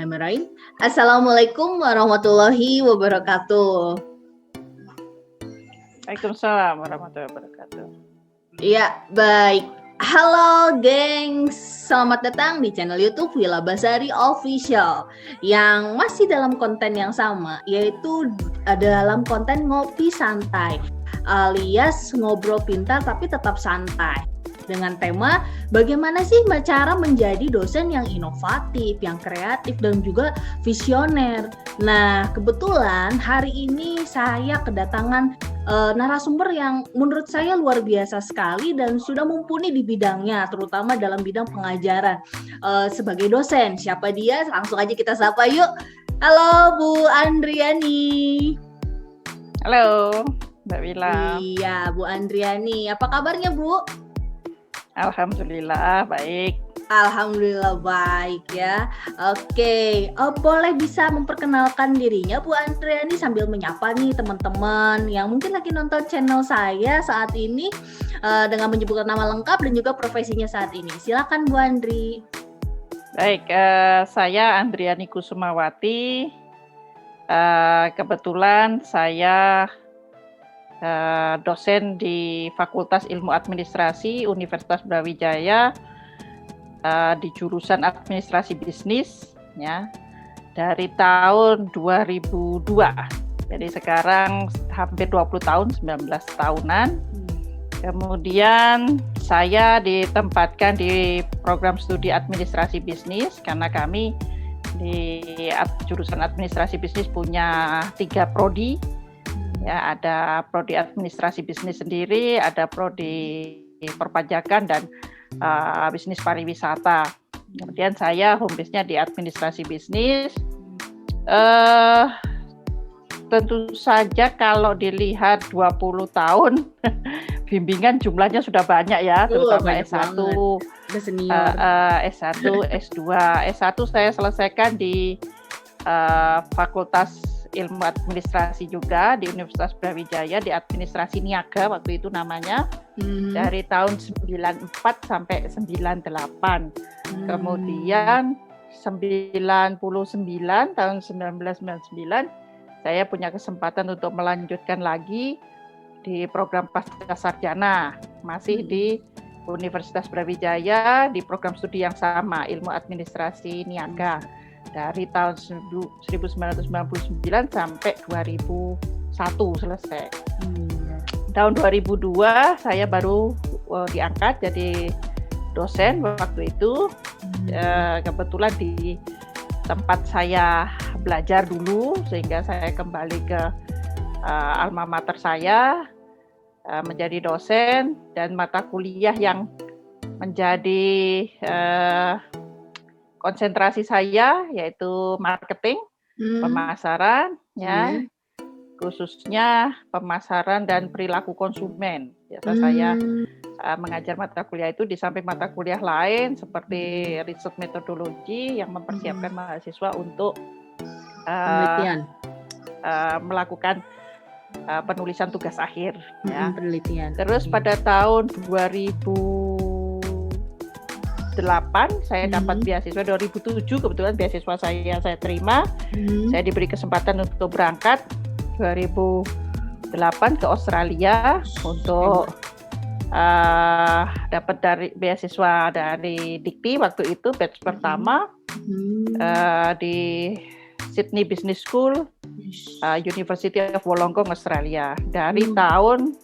Bismillahirrahmanirrahim. Assalamualaikum warahmatullahi wabarakatuh. Waalaikumsalam warahmatullahi wabarakatuh. Ya, baik. Halo gengs, selamat datang di channel YouTube Willa Basari Official yang masih dalam konten yang sama, yaitu dalam konten ngopi santai alias ngobrol pintar tapi tetap santai. Dengan tema bagaimana sih cara menjadi dosen yang inovatif, yang kreatif dan juga visioner. Nah, kebetulan hari ini saya kedatangan narasumber yang menurut saya luar biasa sekali dan sudah mumpuni di bidangnya, terutama dalam bidang pengajaran sebagai dosen. Siapa dia? Langsung aja kita sapa yuk. Halo Bu Andriani. Halo Mbak Willa. Iya Bu Andriani, apa kabarnya Bu? Alhamdulillah baik. Alhamdulillah baik ya. Oke, boleh bisa memperkenalkan dirinya Bu Andriani sambil menyapa nih teman-teman yang mungkin lagi nonton channel saya saat ini dengan menyebutkan nama lengkap dan juga profesinya saat ini. Silakan Bu Andri. Baik, saya Andriani Kusumawati. Kebetulan saya dosen di Fakultas Ilmu Administrasi Universitas Brawijaya di jurusan Administrasi Bisnis ya dari tahun 2002. Jadi sekarang hampir 20 tahun, 19 tahunan. Kemudian saya ditempatkan di program studi Administrasi Bisnis karena kami di jurusan Administrasi Bisnis punya 3 prodi. Ya, ada prodi administrasi bisnis sendiri, ada prodi perpajakan dan bisnis pariwisata. Kemudian saya home base-nya di administrasi bisnis. Tentu saja kalau dilihat 20 tahun bimbingan jumlahnya sudah banyak ya, terutama S1, S1, S2. S1 saya selesaikan di Fakultas Ilmu Administrasi juga di Universitas Brawijaya di Administrasi Niaga waktu itu namanya dari tahun 94 sampai 98. Kemudian 99 tahun 1999 saya punya kesempatan untuk melanjutkan lagi di program Pasca Sarjana masih di Universitas Brawijaya di program studi yang sama Ilmu Administrasi Niaga. Dari tahun 1999 sampai 2001 selesai. Tahun 2002 saya baru diangkat jadi dosen waktu itu. Kebetulan di tempat saya belajar dulu sehingga saya kembali ke alma mater saya menjadi dosen dan mata kuliah yang menjadi konsentrasi saya yaitu marketing, pemasaran, ya, khususnya pemasaran dan perilaku konsumen. Biasa saya mengajar mata kuliah itu di samping mata kuliah lain seperti riset metodologi yang mempersiapkan mahasiswa untuk melakukan penulisan tugas akhir. Ya. Penelitian. Terus pada tahun 2008 saya dapat beasiswa, 2007 kebetulan beasiswa saya terima. Saya diberi kesempatan untuk berangkat 2008 ke Australia untuk dapat dari beasiswa dari Dikti waktu itu batch pertama di Sydney Business School, University of Wollongong Australia. Dari tahun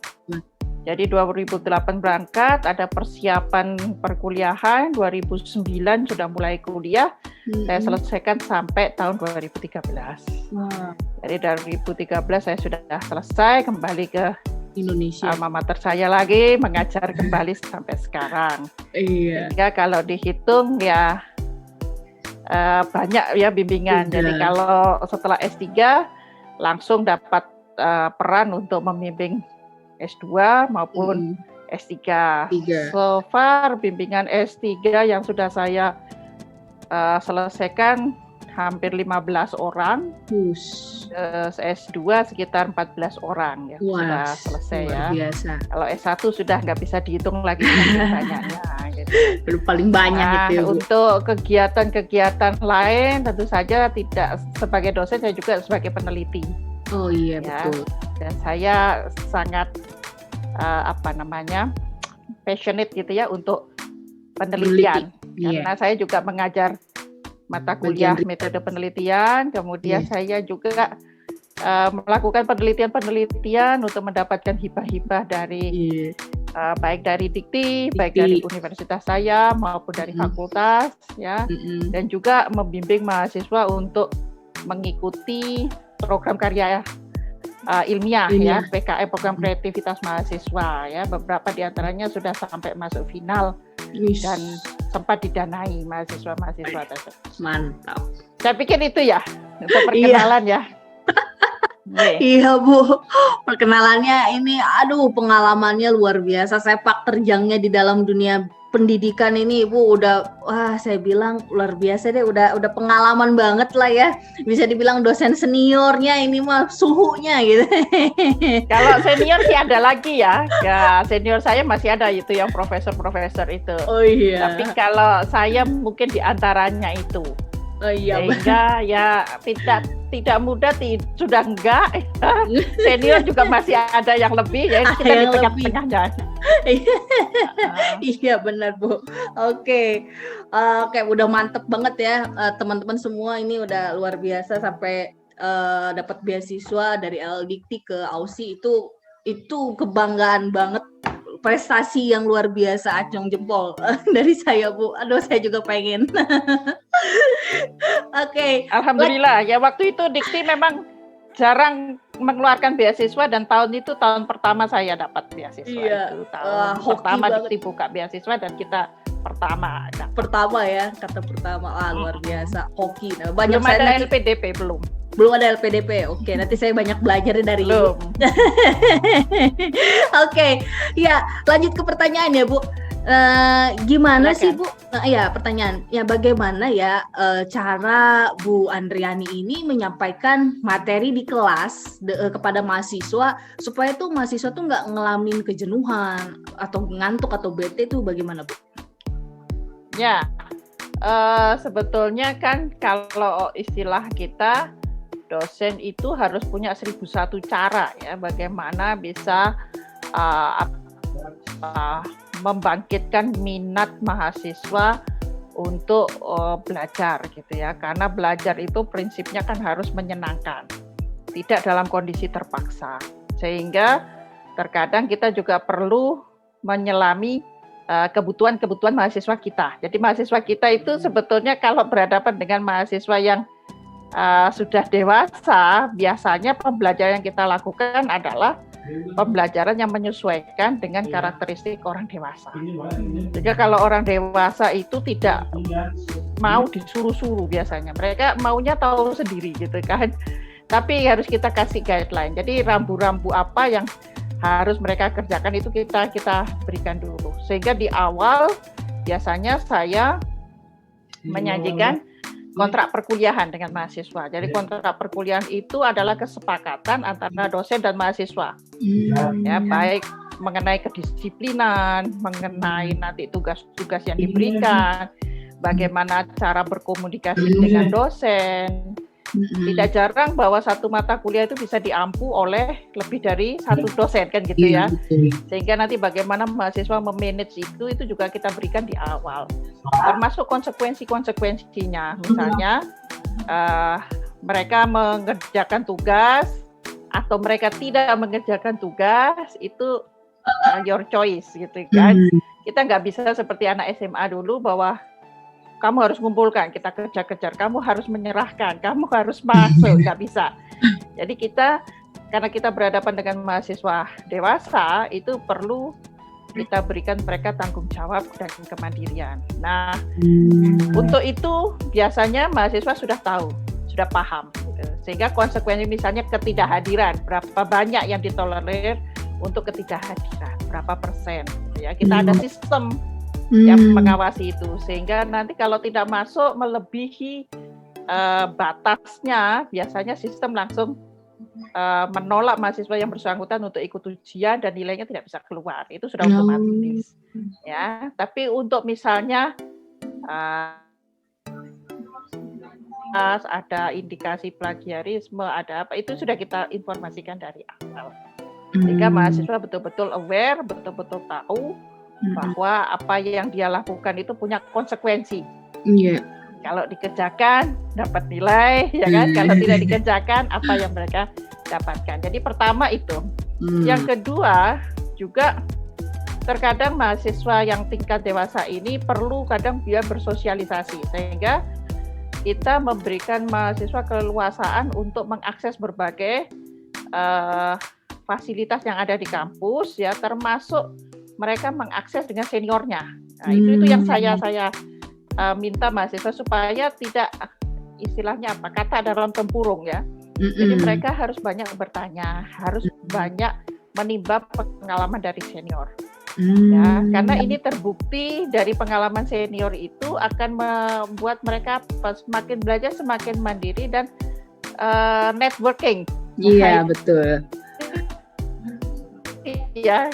jadi 2008 berangkat, ada persiapan perkuliahan, 2009 sudah mulai kuliah, saya selesaikan sampai tahun 2013. Jadi dari 2013 saya sudah selesai, kembali ke Indonesia. Alma mater saya lagi, mengajar kembali sampai sekarang. Sehingga kalau dihitung ya banyak ya bimbingan. Jadi kalau setelah S3 langsung dapat peran untuk membimbing S2 maupun S3. So far bimbingan S3 yang sudah saya selesaikan hampir 15 orang, S2 sekitar 14 orang ya. Sudah selesai ya. Biasa. Kalau S1 sudah nggak bisa dihitung lagi banyaknya. Gitu. Paling banyak itu ya, Bu. Untuk kegiatan-kegiatan lain tentu saja tidak sebagai dosen, saya juga sebagai peneliti. Oh iya ya. betul. Dan saya sangat passionate gitu ya untuk penelitian. Karena saya juga mengajar mata kuliah metode penelitian, kemudian saya juga melakukan penelitian untuk mendapatkan hibah-hibah dari baik dari Dikti, baik dari universitas saya maupun dari fakultas ya, dan juga membimbing mahasiswa untuk mengikuti program karya ilmiah ya, PKM program kreativitas mahasiswa ya. Beberapa diantaranya sudah sampai masuk final dan sempat didanai mahasiswa-mahasiswa tersebut. Mantap. Saya pikir itu ya untuk perkenalan ya. Iya Bu, perkenalannya ini, pengalamannya luar biasa. Sepak terjangnya di dalam dunia pendidikan ini Ibu saya bilang luar biasa deh, udah pengalaman banget lah ya. Bisa dibilang dosen seniornya ini mah suhunya gitu. Kalau senior sih ada lagi ya. Ya senior saya masih ada itu yang profesor-profesor itu. Oh iya. Tapi kalau saya mungkin di antaranya itu. Oh iya. Sehingga ya tidak mudah, sudah enggak. Senior juga masih ada yang lebih ya, kita di tengah-tengahnya. Iya benar Bu. Oke, udah mantep banget ya, teman-teman semua ini udah luar biasa sampai dapat beasiswa dari LDikti ke AUSI, itu kebanggaan banget, prestasi yang luar biasa, acung jempol dari saya Bu. Saya juga pengen. Oke. Alhamdulillah ya, waktu itu Dikti memang jarang mengeluarkan beasiswa dan tahun pertama saya dapat beasiswa. Iya. Itu tahun pertama Dikti buka beasiswa dan kita pertama ya, kata pertama. Luar biasa, hoki. Banyak belum ada LPDP belum ada LPDP. Oke, nanti saya banyak belajar dari Ibu. Oke, ya lanjut ke pertanyaan ya Bu. Gimana sih Bu? Pertanyaan ya, bagaimana ya cara Bu Andriani ini menyampaikan materi di kelas kepada mahasiswa supaya tuh mahasiswa tuh nggak ngalamin kejenuhan atau ngantuk atau bete, tuh bagaimana Bu? Ya, sebetulnya kan kalau istilah kita, dosen itu harus punya 1001 cara ya bagaimana bisa membangkitkan minat mahasiswa untuk belajar gitu ya, karena belajar itu prinsipnya kan harus menyenangkan, tidak dalam kondisi terpaksa, sehingga terkadang kita juga perlu menyelami kebutuhan mahasiswa kita. Jadi mahasiswa kita itu sebetulnya kalau berhadapan dengan mahasiswa yang sudah dewasa, biasanya pembelajaran yang kita lakukan adalah pembelajaran yang menyesuaikan dengan karakteristik orang dewasa. Jadi kalau orang dewasa itu tidak mau disuruh-suruh biasanya, mereka maunya tahu sendiri gitu kan. Tapi harus kita kasih guideline. Jadi rambu-rambu apa yang harus mereka kerjakan itu kita berikan dulu. Sehingga di awal biasanya saya menyajikan kontrak perkuliahan dengan mahasiswa. Jadi kontrak perkuliahan itu adalah kesepakatan antara dosen dan mahasiswa. Ya, baik mengenai kedisiplinan, mengenai nanti tugas-tugas yang diberikan, bagaimana cara berkomunikasi dengan dosen. Tidak jarang bahwa satu mata kuliah itu bisa diampu oleh lebih dari satu dosen kan gitu ya. Sehingga nanti bagaimana mahasiswa memanage itu juga kita berikan di awal. Termasuk konsekuensi-konsekuensinya. Misalnya mereka mengerjakan tugas atau mereka tidak mengerjakan tugas, itu your choice gitu kan. Kita nggak bisa seperti anak SMA dulu bahwa kamu harus ngumpulkan, kita kejar-kejar, kamu harus menyerahkan, kamu harus masuk, nggak bisa. Jadi karena kita berhadapan dengan mahasiswa dewasa, itu perlu kita berikan mereka tanggung jawab dan kemandirian. Nah, untuk itu biasanya mahasiswa sudah tahu, sudah paham. Gitu. Sehingga konsekuensi misalnya ketidakhadiran, berapa banyak yang ditolerir untuk ketidakhadiran, berapa persen. Gitu ya. Kita ada sistem yang mengawasi itu, sehingga nanti kalau tidak masuk melebihi batasnya biasanya sistem langsung menolak mahasiswa yang bersangkutan untuk ikut ujian dan nilainya tidak bisa keluar. Itu sudah otomatis. Ya, tapi untuk misalnya ada indikasi plagiarisme, ada apa, itu sudah kita informasikan dari awal. Sehingga mahasiswa betul-betul aware, betul-betul tahu bahwa apa yang dia lakukan itu punya konsekuensi. Kalau dikerjakan dapat nilai, ya kan? Kalau tidak dikerjakan apa yang mereka dapatkan. Jadi pertama itu. Yang kedua juga terkadang mahasiswa yang tingkat dewasa ini perlu kadang dia bersosialisasi, sehingga kita memberikan mahasiswa keleluasaan untuk mengakses berbagai fasilitas yang ada di kampus, ya, termasuk mereka mengakses dengan seniornya. Nah, itu yang saya minta mahasiswa supaya tidak istilahnya apa, kata dalam tempurung, ya. Jadi mereka harus banyak bertanya, harus banyak menimba pengalaman dari senior. Ya, karena ini terbukti dari pengalaman senior itu akan membuat mereka semakin belajar, semakin mandiri dan networking. Iya, betul. Iya.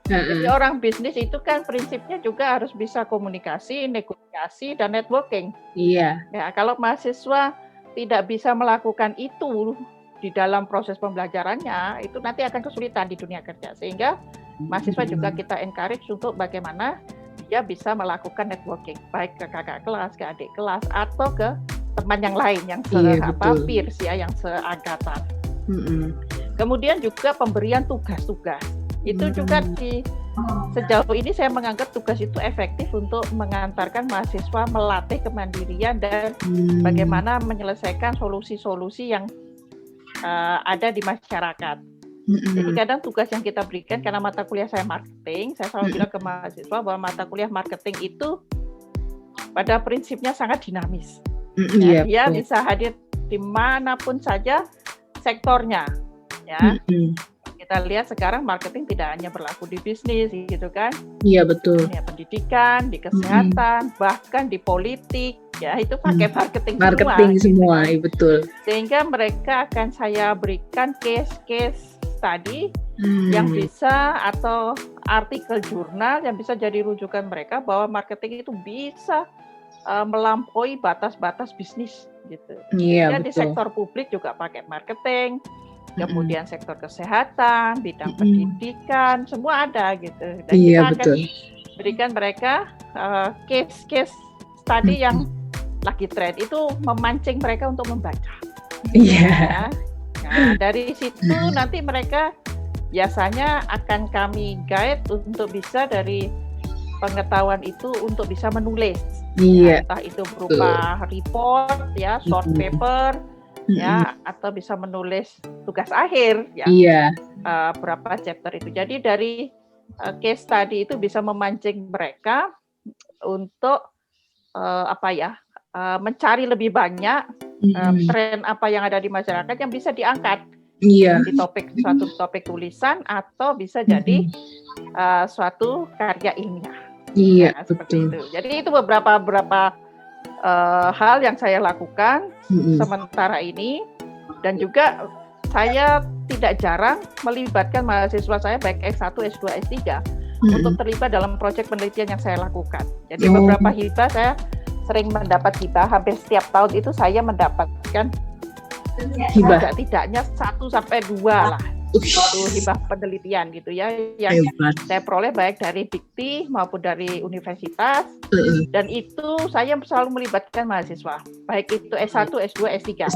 Jadi orang bisnis itu kan prinsipnya juga harus bisa komunikasi, negosiasi, dan networking. Iya. Ya, kalau mahasiswa tidak bisa melakukan itu di dalam proses pembelajarannya, itu nanti akan kesulitan di dunia kerja. Sehingga mahasiswa juga kita encourage untuk bagaimana dia bisa melakukan networking, baik ke kakak kelas, ke adik kelas, atau ke teman yang lain yang peers, ya, yang seangkatan. Kemudian juga pemberian tugas-tugas. Itu juga sejauh ini saya menganggap tugas itu efektif untuk mengantarkan mahasiswa melatih kemandirian dan bagaimana menyelesaikan solusi-solusi yang ada di masyarakat. Jadi kadang tugas yang kita berikan, karena mata kuliah saya marketing, saya selalu bilang ke mahasiswa bahwa mata kuliah marketing itu pada prinsipnya sangat dinamis. Dia bisa hadir dimanapun saja sektornya. Ya, kita lihat sekarang marketing tidak hanya berlaku di bisnis, gitu kan? Iya, betul. Ya, pendidikan, di kesehatan, bahkan di politik. Ya, itu pakai marketing semua, gitu kan? Betul. Sehingga mereka akan saya berikan case-case tadi yang bisa, atau artikel jurnal yang bisa jadi rujukan mereka bahwa marketing itu bisa melampaui batas-batas bisnis, gitu. Iya, di sektor publik juga pakai marketing, kemudian sektor kesehatan, bidang pendidikan, semua ada, gitu. Dan kita akan berikan mereka case-case tadi yang lagi tren, itu memancing mereka untuk membaca. Iya. Nah, dari situ nanti mereka biasanya akan kami guide untuk bisa dari pengetahuan itu untuk bisa menulis. Iya. Entah itu berupa report, ya, short paper, ya, atau bisa menulis tugas akhir, ya. Iya. Berapa chapter itu. Jadi dari case study itu bisa memancing mereka untuk mencari lebih banyak tren apa yang ada di masyarakat yang bisa diangkat di suatu topik tulisan, atau bisa jadi suatu karya ilmiah. Iya, nah, betul. Itu. Jadi itu beberapa hal yang saya lakukan sementara ini, dan juga saya tidak jarang melibatkan mahasiswa saya baik S1, S2, S3 untuk terlibat dalam proyek penelitian yang saya lakukan. Jadi beberapa hibah saya sering mendapat hibah, hampir setiap tahun itu saya mendapatkan hibah tidaknya 1-2 lah, itu hibah penelitian, gitu ya, yang saya peroleh baik dari Dikti maupun dari universitas, dan itu saya selalu melibatkan mahasiswa, baik itu S1, S2, S3.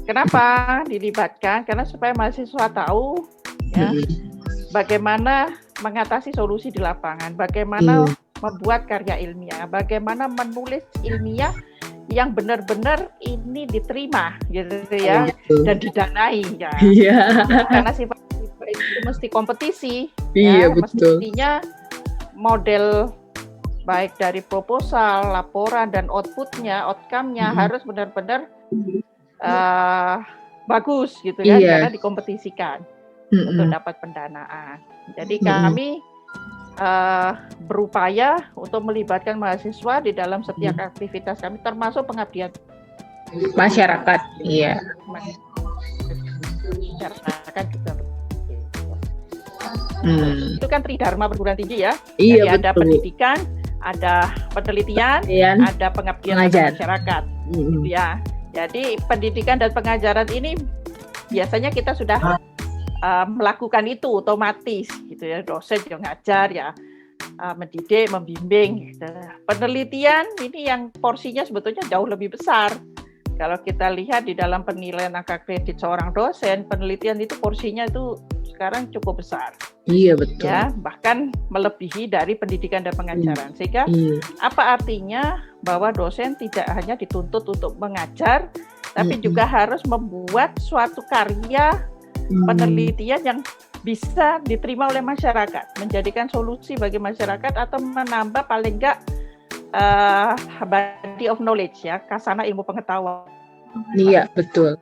Kenapa dilibatkan? Karena supaya mahasiswa tahu, ya, bagaimana mengatasi solusi di lapangan, bagaimana membuat karya ilmiah, bagaimana menulis ilmiah yang benar-benar ini diterima, gitu ya, dan didanai, ya. Karena sifat itu mesti kompetisi, ya, mestinya model baik dari proposal, laporan, dan outcome-nya harus benar-benar bagus, gitu ya, karena dikompetisikan untuk dapat pendanaan. Jadi kami berupaya untuk melibatkan mahasiswa di dalam setiap aktivitas kami, termasuk pengabdian Masyarakat, iya. Masyarakat juga. Hmm. Itu kan tridharma perguruan tinggi ya. Iya, Jadi ada betul. pendidikan, ada penelitian, Penelitian, ada pengabdian pada pengajar. masyarakat. Ya. Jadi pendidikan dan pengajaran ini biasanya kita sudah melakukan itu otomatis gitu ya, dosen yang ngajar ya, mendidik, membimbing gitu. Penelitian ini yang porsinya sebetulnya jauh lebih besar. Kalau kita lihat di dalam penilaian angka kredit seorang dosen, penelitian itu porsinya itu sekarang cukup besar. Iya, betul. Ya, bahkan melebihi dari pendidikan dan pengajaran. Sehingga apa artinya bahwa dosen tidak hanya dituntut untuk mengajar, tapi juga harus membuat suatu karya penelitian yang bisa diterima oleh masyarakat, menjadikan solusi bagi masyarakat atau menambah paling enggak body of knowledge ya, kasana ilmu pengetahuan. Iya, betul.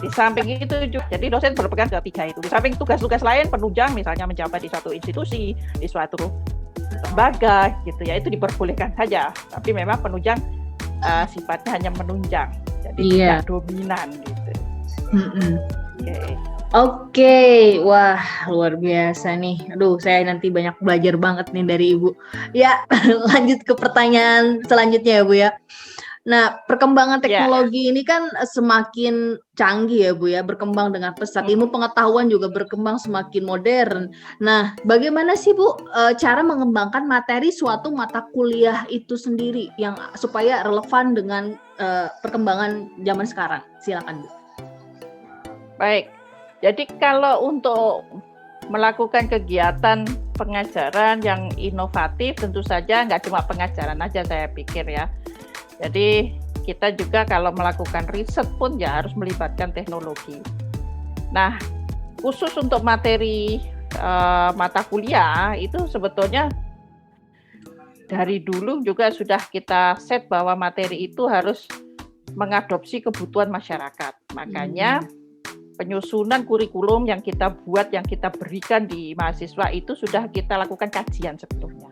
Di samping itu juga, jadi dosen berpegang ketiga itu. Di samping tugas-tugas lain, penunjang misalnya menjabat di suatu institusi, di suatu lembaga gitu ya, itu diperbolehkan saja. Tapi memang penunjang sifatnya hanya menunjang, jadi tidak dominan gitu. Oke, wah luar biasa nih. Aduh, saya nanti banyak belajar banget nih dari Ibu. Ya, lanjut ke pertanyaan selanjutnya ya Bu ya. Nah, perkembangan teknologi ini kan semakin canggih ya Bu ya, berkembang dengan pesat. Ilmu pengetahuan juga berkembang semakin modern. Nah, bagaimana sih Bu cara mengembangkan materi suatu mata kuliah itu sendiri yang supaya relevan dengan perkembangan zaman sekarang? Silakan Bu. Baik, jadi kalau untuk melakukan kegiatan pengajaran yang inovatif, tentu saja nggak cuma pengajaran aja saya pikir ya. Jadi kita juga kalau melakukan riset pun ya harus melibatkan teknologi. Nah, khusus untuk materi mata kuliah itu sebetulnya dari dulu juga sudah kita set bahwa materi itu harus mengadopsi kebutuhan masyarakat. Makanya penyusunan kurikulum yang kita buat, yang kita berikan di mahasiswa itu sudah kita lakukan kajian sebetulnya.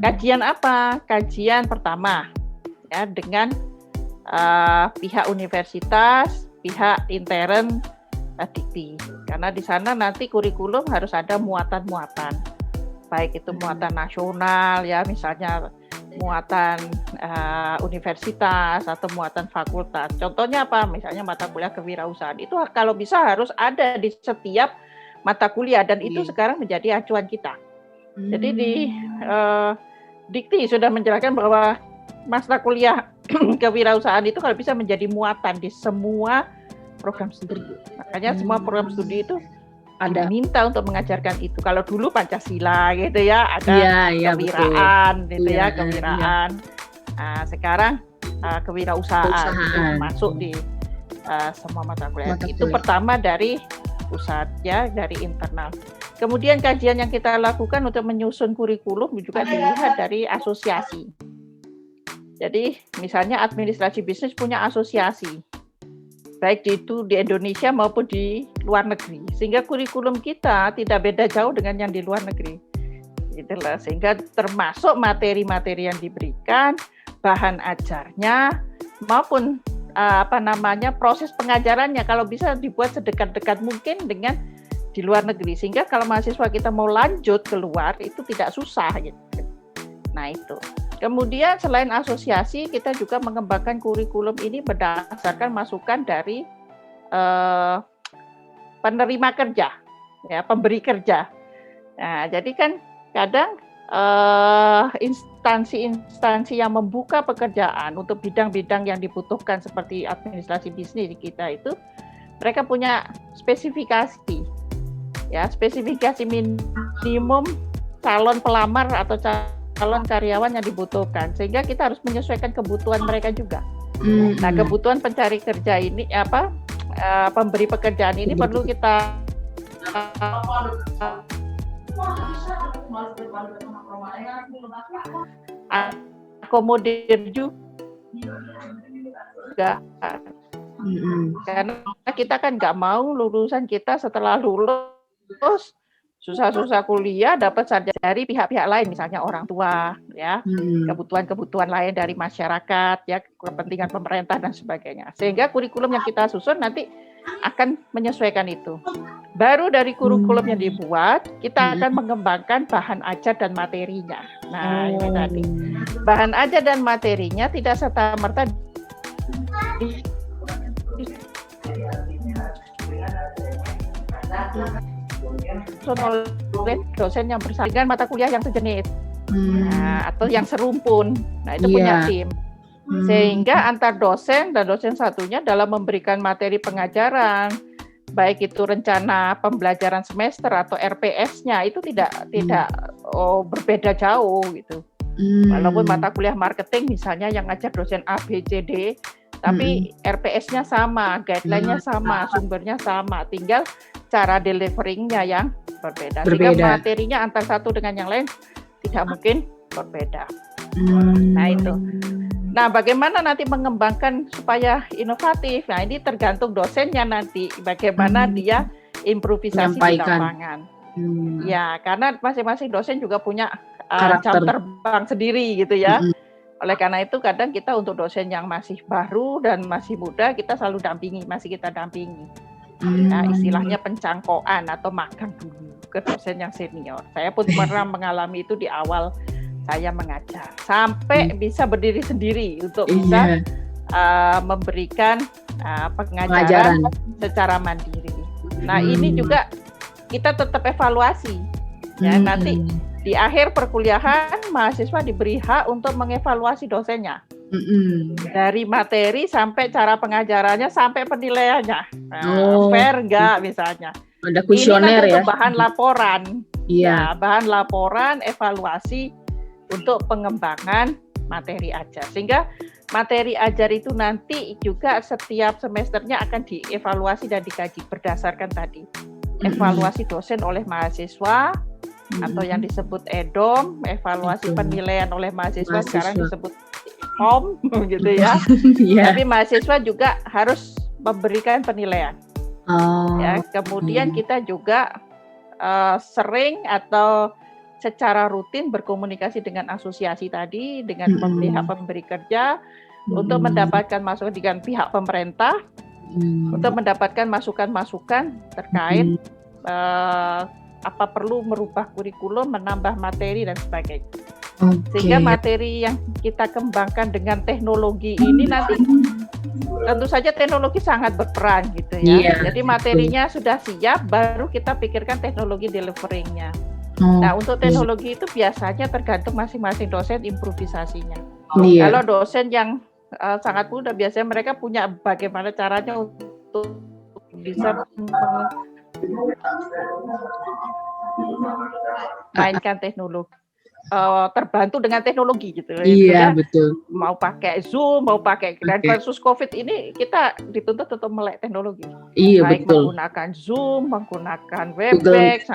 Kajian apa? Kajian pertama ya dengan pihak universitas, pihak intern Dikti. Karena di sana nanti kurikulum harus ada muatan-muatan. Baik itu muatan nasional ya, misalnya muatan universitas atau muatan fakultas. Contohnya apa? Misalnya mata kuliah kewirausahaan. Itu kalau bisa harus ada di setiap mata kuliah dan itu sekarang menjadi acuan kita. Jadi di Dikti sudah menjelaskan bahwa mata kuliah kewirausahaan itu kalau bisa menjadi muatan di semua program studi. Makanya semua program studi itu ada minta untuk mengajarkan itu. Kalau dulu Pancasila gitu ya, ada kewiraan gitu ya, kewiraan. Nah, sekarang kewirausahaan itu masuk di semua mata kuliah. Itu pertama dari pusat ya, dari internal. Kemudian kajian yang kita lakukan untuk menyusun kurikulum juga dilihat dari asosiasi. Jadi misalnya administrasi bisnis punya asosiasi, baik itu di Indonesia maupun di luar negeri, sehingga kurikulum kita tidak beda jauh dengan yang di luar negeri. Itulah, sehingga termasuk materi-materi yang diberikan, bahan ajarnya maupun proses pengajarannya kalau bisa dibuat sedekat-dekat mungkin dengan di luar negeri, sehingga kalau mahasiswa kita mau lanjut keluar itu tidak susah gitu. Nah itu. Kemudian selain asosiasi, kita juga mengembangkan kurikulum ini berdasarkan masukan dari penerima kerja, ya, pemberi kerja. Nah, jadi kan kadang instansi-instansi yang membuka pekerjaan untuk bidang-bidang yang dibutuhkan seperti administrasi bisnis kita itu, mereka punya spesifikasi, ya, spesifikasi minimum calon pelamar atau calon karyawan yang dibutuhkan, sehingga kita harus menyesuaikan kebutuhan mereka juga. Nah, kebutuhan pencari kerja ini pemberi pekerjaan ini perlu kita akomodir juga juga. Karena kita kan nggak mau lulusan kita setelah lulus susah-susah kuliah dapat sarjana dari pihak-pihak lain, misalnya orang tua, ya, kebutuhan-kebutuhan lain dari masyarakat, ya, kepentingan pemerintah dan sebagainya. Sehingga kurikulum yang kita susun nanti akan menyesuaikan itu. Baru dari kurikulum yang dibuat, kita akan mengembangkan bahan ajar dan materinya. Nah, ini tadi. Bahan ajar dan materinya tidak serta-merta oleh dosen yang bersama dengan mata kuliah yang sejenis, atau yang serumpun. Nah, itu punya tim. Sehingga antar dosen dan dosen satunya dalam memberikan materi pengajaran, baik itu rencana pembelajaran semester atau RPS-nya itu tidak berbeda jauh gitu. Walaupun mata kuliah marketing misalnya yang ngajar dosen A, B, C, D, tapi RPS-nya sama, guideline-nya sama, sumbernya sama, tinggal cara delivering-nya yang berbeda. Sehingga materinya antar satu dengan yang lain tidak mungkin berbeda. Nah, itu. Nah, bagaimana nanti mengembangkan supaya inovatif? Nah, ini tergantung dosennya nanti, bagaimana dia improvisasi di lapangan. Ya, karena masing-masing dosen juga punya jam terbang sendiri gitu ya. Oleh karena itu kadang kita untuk dosen yang masih baru dan masih muda kita selalu kita dampingi. Nah, istilahnya pencangkokan atau magang dulu ke dosen yang senior. Saya pun pernah mengalami itu di awal saya mengajar. Sampai bisa berdiri sendiri untuk bisa memberikan pengajaran secara mandiri. Nah, ini juga kita tetap evaluasi. Ya, nanti di akhir perkuliahan mahasiswa diberi hak untuk mengevaluasi dosennya. Dari materi sampai cara pengajarannya sampai penilaiannya. Fair enggak misalnya. Ada kuesioner ya. Bahan laporan. Ya, bahan laporan evaluasi untuk pengembangan materi ajar. Sehingga materi ajar itu nanti juga setiap semesternya akan dievaluasi dan dikaji berdasarkan tadi. Evaluasi dosen oleh mahasiswa atau yang disebut EDOM, evaluasi penilaian oleh mahasiswa sekarang disebut POM gitu ya. Tapi mahasiswa juga harus memberikan penilaian. Ya, kemudian kita juga sering atau secara rutin berkomunikasi dengan asosiasi tadi, dengan pihak pemberi kerja untuk mendapatkan masukan dengan pihak pemerintah untuk mendapatkan masukan-masukan terkait apa perlu merubah kurikulum, menambah materi dan sebagainya. Sehingga materi yang kita kembangkan dengan teknologi ini nanti tentu saja teknologi sangat berperan gitu ya. Jadi materinya sudah siap, baru kita pikirkan teknologi deliveringnya. Nah, untuk teknologi itu biasanya tergantung masing-masing dosen improvisasinya. Kalau dosen yang sangat muda, biasanya mereka punya bagaimana caranya untuk bisa mainkan teknologi, terbantu dengan teknologi gitu. Betul. Mau pakai Zoom, mau pakai dan versus COVID ini kita dituntut untuk melek teknologi. Baik betul. Menggunakan Zoom, menggunakan Webex,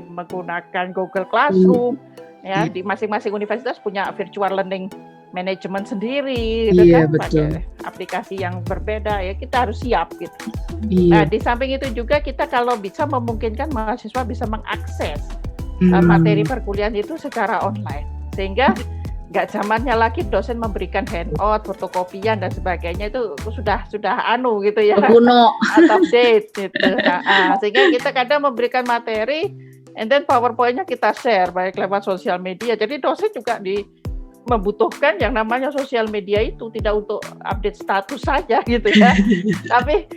menggunakan Google Classroom. Ya, di masing-masing universitas punya virtual learning manajemen sendiri, gitu kan, pakai aplikasi yang berbeda ya, kita harus siap gitu. Nah, di samping itu juga kita kalau bisa memungkinkan mahasiswa bisa mengakses materi perkuliahan itu secara online, sehingga nggak zamannya lagi dosen memberikan handout, fotokopian dan sebagainya itu sudah gitu ya, out of date gitu. Nah, sehingga kita kadang memberikan materi, and then PowerPoint-nya kita share baik lewat sosial media. Jadi dosen juga membutuhkan yang namanya sosial media itu tidak untuk update status saja gitu ya, tapi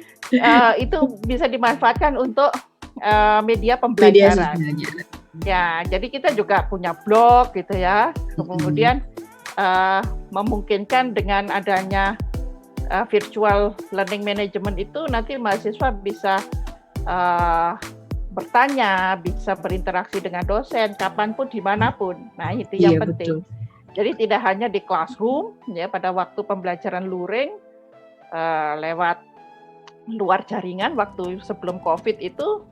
itu bisa dimanfaatkan untuk media pembelajaran. Ya, jadi kita juga punya blog gitu ya, kemudian memungkinkan dengan adanya virtual learning management itu nanti mahasiswa bisa bertanya, bisa berinteraksi dengan dosen kapanpun dimanapun. Nah, itu yang penting. Betul. Jadi tidak hanya di classroom ya pada waktu pembelajaran luring lewat luar jaringan waktu sebelum COVID itu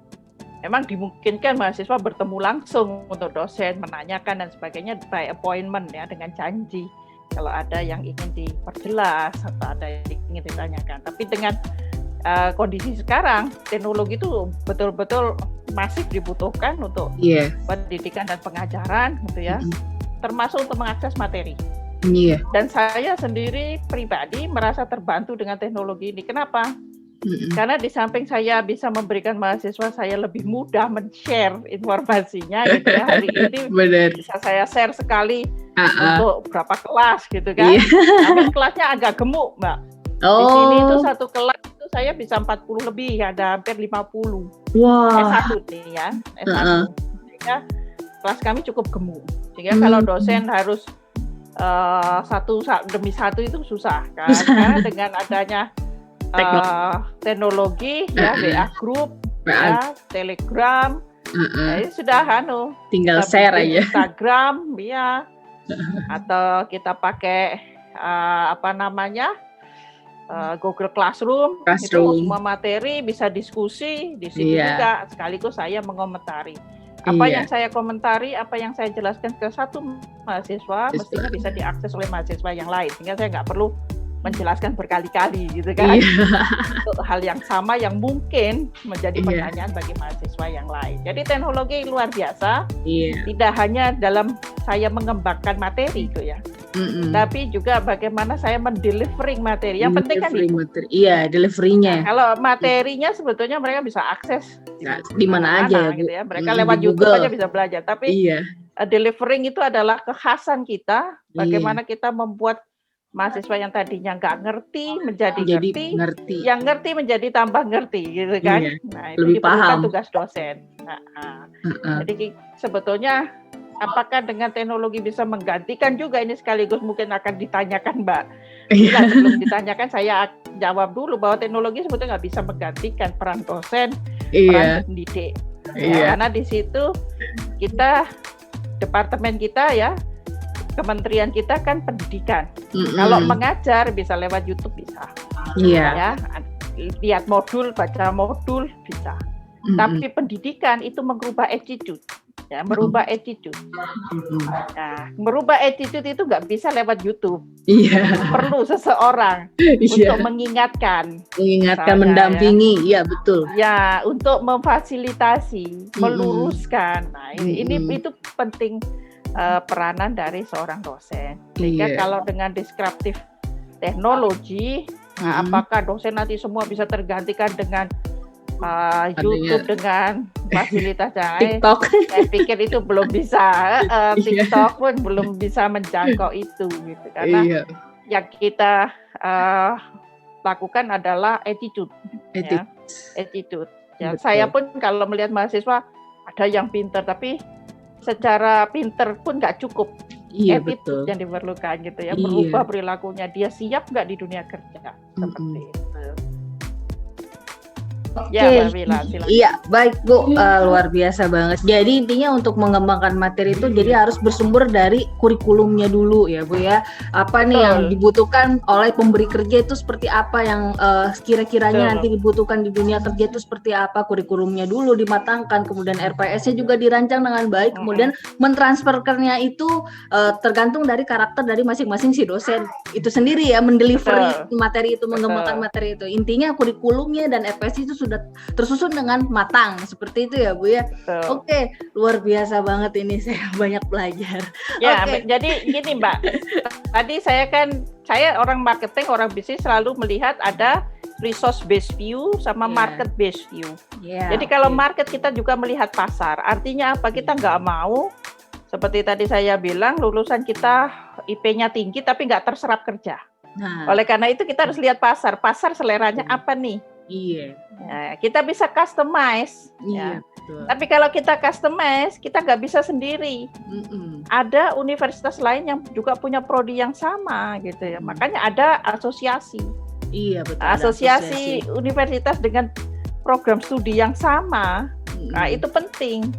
memang dimungkinkan mahasiswa bertemu langsung untuk dosen menanyakan dan sebagainya by appointment ya dengan janji. kalau ada yang ingin diperjelas atau ada yang ingin ditanyakan. Tapi dengan kondisi sekarang, teknologi itu betul-betul masif dibutuhkan untuk pendidikan dan pengajaran, gitu ya, termasuk untuk mengakses materi. Dan saya sendiri pribadi merasa terbantu dengan teknologi ini. Kenapa? Karena di samping saya bisa memberikan mahasiswa saya lebih mudah men-share informasinya, gitu ya. Hari ini bisa saya share sekali untuk berapa kelas, gitu kan. Tapi kelasnya agak gemuk, Mbak. Di sini itu satu kelas itu saya bisa 40 lebih, ada hampir 50. S1 nih ya, S1. Sehingga kelas kami cukup gemuk. Sehingga kalau dosen harus satu demi satu itu susah kan. Karena dengan adanya teknologi ya, WA group, ya, Telegram, ya, sudah tinggal share aja. Instagram, ya, atau kita pakai Google Classroom. Itu semua materi bisa diskusi di situ juga. Sekaligus saya mengomentari. Apa yang saya komentari, apa yang saya jelaskan ke satu mahasiswa, mestinya bisa diakses oleh mahasiswa yang lain. Sehingga saya nggak perlu menjelaskan berkali-kali, gitu kan. Untuk hal yang sama yang mungkin menjadi pertanyaan bagi mahasiswa yang lain. Jadi teknologi luar biasa. Tidak hanya dalam saya mengembangkan materi, gitu ya. Tapi juga bagaimana saya mendelivering materi. Yang penting kan itu. Delivery-nya. Nah, kalau materinya sebetulnya mereka bisa akses di mana aja, gitu ya. Mereka lewat YouTube aja bisa belajar. Tapi delivering itu adalah kekhasan kita. Bagaimana kita membuat mahasiswa yang tadinya nggak ngerti menjadi ngerti, yang ngerti menjadi tambah ngerti, gitu kan. Nah, itu lebih diperlukan paham. Tugas dosen. Jadi sebetulnya apakah dengan teknologi bisa menggantikan juga, ini sekaligus mungkin akan ditanyakan Mbak. Sebelum ditanyakan saya jawab dulu bahwa teknologi sebetulnya nggak bisa menggantikan peran dosen, peran pendidik. Karena di situ kita, departemen kita ya, kementerian kita kan pendidikan. Kalau mengajar bisa lewat YouTube bisa. Ya, lihat modul, baca modul bisa. Tapi pendidikan itu merubah attitude. Ya, merubah attitude. Nah, merubah attitude itu nggak bisa lewat YouTube. Perlu seseorang untuk mengingatkan, misalnya, mendampingi, betul. Ya, untuk memfasilitasi, meluruskan. Nah, ini itu penting. Peranan dari seorang dosen. Sehingga kalau dengan deskriptif teknologi, apakah dosen nanti semua bisa tergantikan dengan YouTube, dengan fasilitas TikTok? Saya pikir itu belum bisa. TikTok pun belum bisa menjangkau itu, gitu. Karena yang kita lakukan adalah attitude. Attitude. Ya, saya pun kalau melihat mahasiswa ada yang pintar, tapi secara pinter pun nggak cukup. Attitude yang diperlukan, gitu ya, merubah perilakunya. Dia siap nggak di dunia kerja, seperti itu. Baik Bu, luar biasa banget. Jadi intinya untuk mengembangkan materi itu jadi harus bersumber dari kurikulumnya dulu ya Bu ya. Apa nih yang dibutuhkan oleh pemberi kerja itu seperti apa, yang kira-kiranya nanti dibutuhkan di dunia kerja itu seperti apa, kurikulumnya dulu dimatangkan, kemudian RPS-nya juga dirancang dengan baik, kemudian mentransferkannya itu tergantung dari karakter dari masing-masing si dosen itu sendiri ya, mendelivery materi itu, mengembangkan materi itu. Intinya kurikulumnya dan RPS itu sudah tersusun dengan matang, seperti itu ya Bu ya. Oke, luar biasa banget ini, saya banyak belajar. Jadi gini Mbak, tadi saya orang marketing, orang bisnis selalu melihat ada resource based view sama market based view. Jadi kalau market kita juga melihat pasar, artinya apa? Kita nggak mau seperti tadi saya bilang, lulusan kita IP-nya tinggi tapi nggak terserap kerja. Oleh karena itu kita harus lihat pasar seleranya apa nih. Nah, kita bisa customize. Betul. Tapi kalau kita customize, kita nggak bisa sendiri. Ada universitas lain yang juga punya prodi yang sama, gitu ya. Makanya ada asosiasi. Betul. Asosiasi universitas dengan program studi yang sama. Nah, itu penting.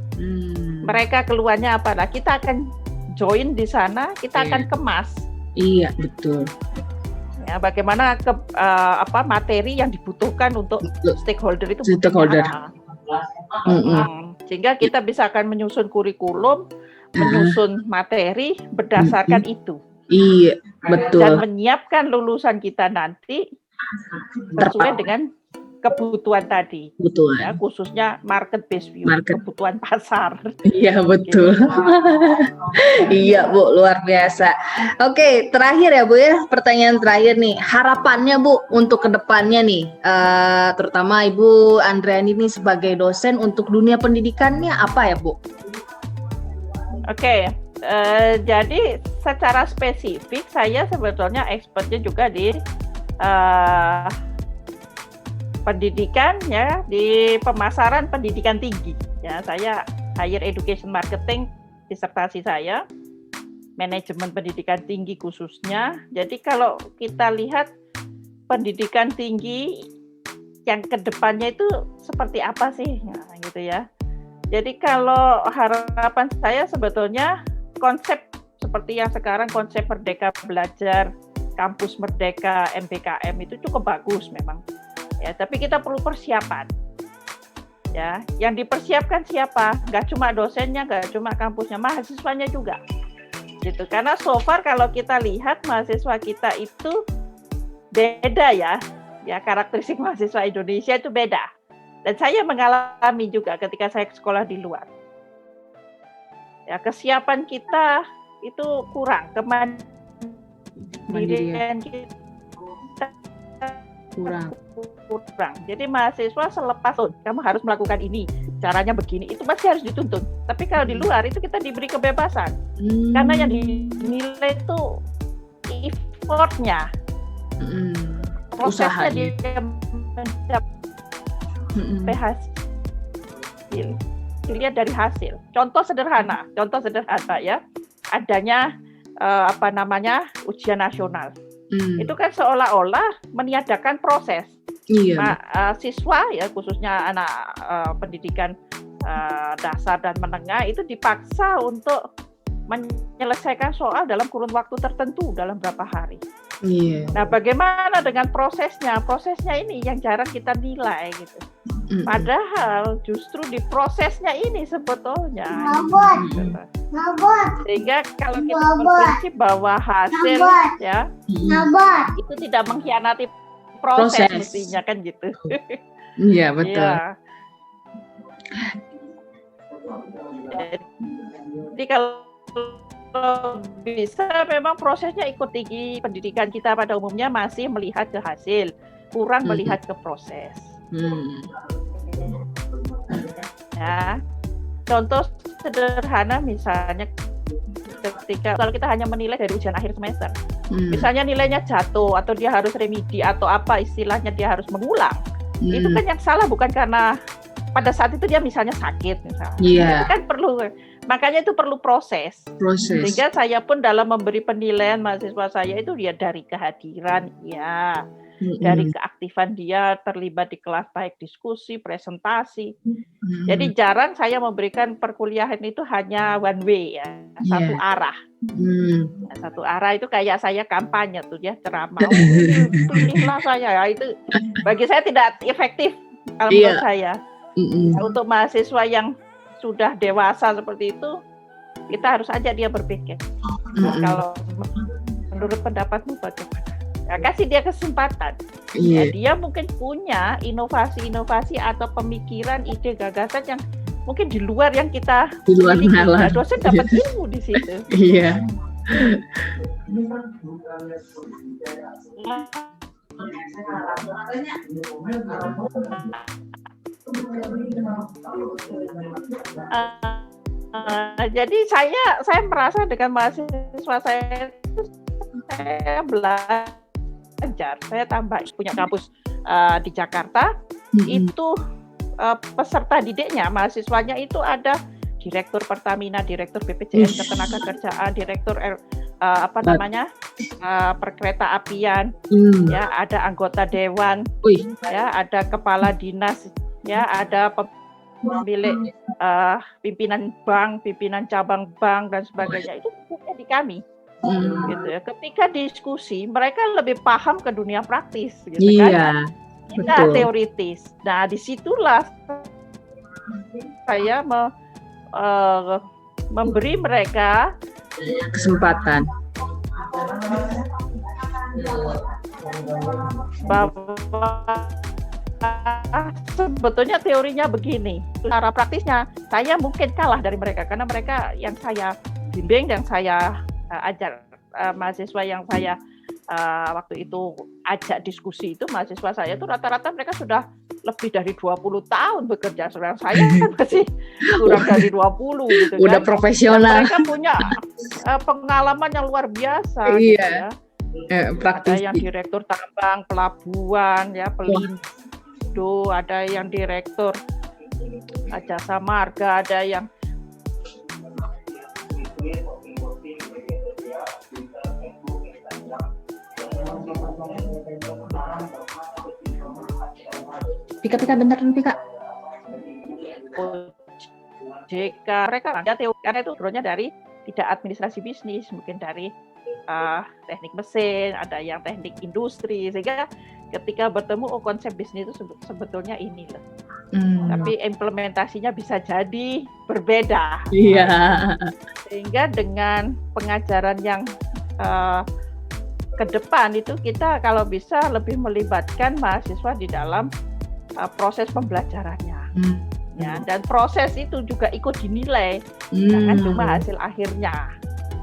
Mereka keluarnya apa? Nah, kita akan join di sana, kita akan kemas. Betul. Ya, bagaimana materi yang dibutuhkan untuk stakeholder itu sehingga kita bisa akan menyusun kurikulum, menyusun materi berdasarkan itu. Iya, dan betul. menyiapkan lulusan kita nanti sesuai dengan kebutuhan tadi, Betul. ya, khususnya market based view, Market. kebutuhan pasar. Iya, betul. Iya, Bu, luar biasa. Oke, terakhir ya, Bu ya, pertanyaan terakhir nih. Harapannya, Bu, untuk kedepannya nih, terutama Ibu Andriani ini sebagai dosen untuk dunia pendidikannya apa ya, Bu? Oke, jadi secara spesifik saya sebetulnya expertnya juga di pendidikan, ya, di pemasaran pendidikan tinggi. Ya, saya higher education marketing disertasi saya, manajemen pendidikan tinggi khususnya. Jadi kalau kita lihat pendidikan tinggi yang kedepannya itu seperti apa sih, nah, gitu ya. Jadi kalau harapan saya sebetulnya konsep seperti yang sekarang, konsep Merdeka Belajar, Kampus Merdeka, MBKM itu cukup bagus memang. Ya, tapi kita perlu persiapan. Ya, yang dipersiapkan siapa? Gak cuma dosennya, gak cuma kampusnya, mahasiswanya juga. Gitu. Karena so far kalau kita lihat mahasiswa kita itu beda ya. Ya, karakteristik mahasiswa Indonesia itu beda. Dan saya mengalami juga ketika saya sekolah di luar. Ya, kesiapan kita itu kurang, kemandirian kita kurang. Jadi mahasiswa selepas kamu harus melakukan ini, caranya begini, itu pasti harus dituntut. Tapi kalau di luar itu kita diberi kebebasan. Karena yang dinilai itu effortnya, prosesnya dia mencapai hasil. Dilihat dari hasil. Contoh sederhana ya, adanya ujian nasional. Itu kan seolah-olah meniadakan proses. Iya. Siswa ya, khususnya anak pendidikan dasar dan menengah itu dipaksa untuk menyelesaikan soal dalam kurun waktu tertentu dalam berapa hari. Iya. Nah, bagaimana dengan prosesnya? Prosesnya ini yang jarang kita nilai gitu. Padahal justru di prosesnya ini sebetulnya. Sehingga kalau kita berprinsip bahwa hasil ya itu tidak mengkhianati proses mestinya kan gitu. Iya, betul. Ya. Jadi kalau bisa memang prosesnya ikut tinggi. Pendidikan kita pada umumnya masih melihat ke hasil, kurang melihat ke proses. Ya, contoh sederhana misalnya ketika kalau kita hanya menilai dari ujian akhir semester, misalnya nilainya jatuh atau dia harus remedi atau apa istilahnya dia harus mengulang, itu kan yang salah bukan karena pada saat itu dia misalnya sakit misalnya, itu kan perlu, makanya itu perlu proses. Sehingga saya pun dalam memberi penilaian mahasiswa saya itu dia dari kehadiran, ya. Dari keaktifan dia terlibat di kelas, baik diskusi, presentasi. Jadi jarang saya memberikan perkuliahan itu hanya one way ya, satu arah. Nah, satu arah itu kayak saya kampanye tuh ya, ceramah. Pilihlah saya, ya, itu bagi saya tidak efektif kalau menurut saya. Untuk mahasiswa yang sudah dewasa seperti itu, kita harus ajak dia berpikir. Kalau menurut pendapatmu bagaimana? Ya, kasih dia kesempatan. Ya, dia mungkin punya inovasi-inovasi atau pemikiran, ide, gagasan yang mungkin di luar yang kita miliki. Nah, dosen dapat ilmu di situ. Iya. Jadi saya merasa dengan mahasiswa saya belajar. Saya tambah punya kampus di Jakarta, itu peserta didiknya, mahasiswanya itu ada direktur Pertamina, direktur BPJS Ketenagakerjaan, direktur perkereta apian, ya, ada anggota dewan, ya, ada kepala dinas, ya, ada pemilik pimpinan bank, pimpinan cabang bank dan sebagainya. Itu bukan di kami. Gitu ya. Ketika diskusi mereka lebih paham ke dunia praktis gitu kan. Kita teoritis. Nah, disitulah saya memberi mereka bahwa sebetulnya teorinya begini, cara praktisnya saya mungkin kalah dari mereka karena mereka yang saya bimbing dan saya ajar mahasiswa yang saya waktu itu ajak diskusi itu, mahasiswa saya itu rata-rata mereka sudah lebih dari 20 tahun bekerja, sedangkan saya kan masih kurang dari 20 gitu kan. Udah profesional. Dan mereka punya pengalaman yang luar biasa Iya. gitu ya. Praktis. Ada yang direktur tambang, pelabuhan, ya pelindo, ada yang direktur jasa marga, ada yang Pika bentar nih Kak. OJK, mereka ada teori karena itu sebenarnya dari tidak administrasi bisnis, mungkin dari teknik mesin, ada yang teknik industri, sehingga ketika bertemu konsep bisnis itu sebetulnya ini loh. Tapi implementasinya bisa jadi berbeda. Iya. Sehingga dengan pengajaran yang ke depan itu kita kalau bisa lebih melibatkan mahasiswa di dalam proses pembelajarannya. Ya, dan proses itu juga ikut dinilai, jangan cuma hasil akhirnya.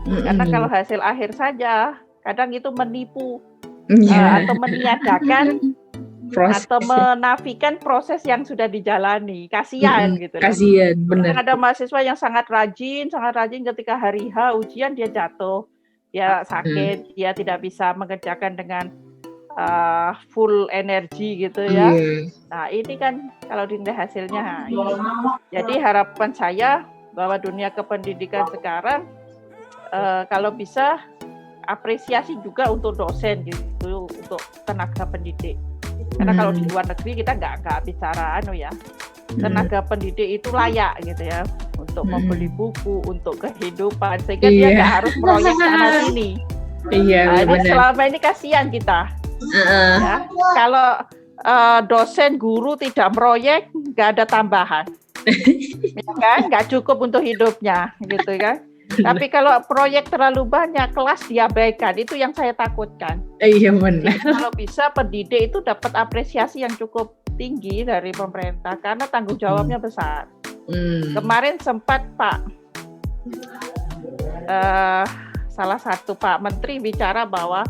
Karena kalau hasil akhir saja, kadang itu menipu atau meniadakan atau menafikan proses yang sudah dijalani. Kasihan gitu. Kasihan, benar. Ada mahasiswa yang sangat rajin ketika hari H ujian dia jatuh, dia sakit, dia tidak bisa mengerjakan dengan full energi gitu ya. Nah ini kan kalau dinilai hasilnya. Jadi harapan saya bahwa dunia kependidikan sekarang kalau bisa apresiasi juga untuk dosen gitu, untuk tenaga pendidik. Karena kalau di luar negeri kita nggak bicara tenaga pendidik itu layak gitu ya untuk membeli buku, untuk kehidupan, sehingga dia nggak harus proyek sana sini. Nah, ini selama ini kasihan kita. Ya, kalau dosen guru tidak proyek nggak ada tambahan, ya kan? Nggak cukup untuk hidupnya gitu kan. Tapi kalau proyek terlalu banyak, kelas diabaikan, itu yang saya takutkan. Iya benar. Jadi, kalau bisa pendidik itu dapat apresiasi yang cukup tinggi dari pemerintah karena tanggung jawabnya besar. Kemarin sempat salah satu Pak Menteri bicara bahwa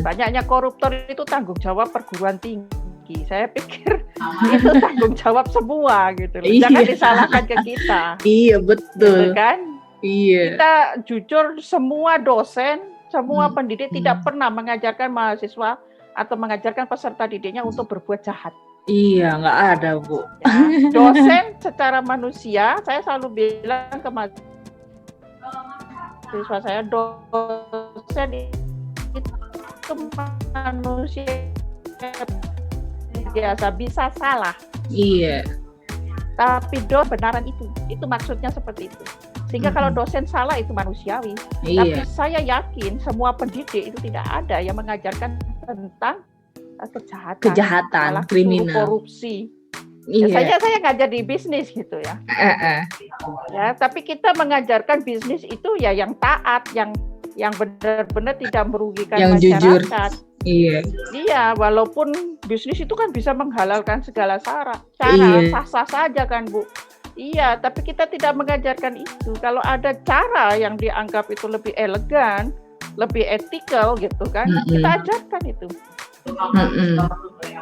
banyaknya koruptor itu tanggung jawab perguruan tinggi. Saya pikir itu tanggung jawab semua gitu. Jangan disalahkan ke kita. Iya betul. Gitu kan? Iya. Kita jujur semua dosen, semua pendidik tidak pernah mengajarkan mahasiswa atau mengajarkan peserta didiknya untuk berbuat jahat. Iya, nggak ada Bu. Ya, dosen secara manusia, saya selalu bilang ke mahasiswa saya, dosen itu manusia biasa, bisa salah. Iya. Tapi benaran itu maksudnya seperti itu. Sehingga kalau dosen salah itu manusiawi. Tapi saya yakin semua pendidik itu tidak ada yang mengajarkan tentang kejahatan, kriminal, korupsi. Saya ngajar di bisnis gitu ya. Ya, tapi kita mengajarkan bisnis itu ya yang taat, yang benar-benar tidak merugikan yang masyarakat. Jujur. Iya, walaupun bisnis itu kan bisa menghalalkan segala cara sah-sah saja kan Bu. Iya, tapi kita tidak mengajarkan itu. Kalau ada cara yang dianggap itu lebih elegan, lebih etikal gitu kan, kita ajarkan itu.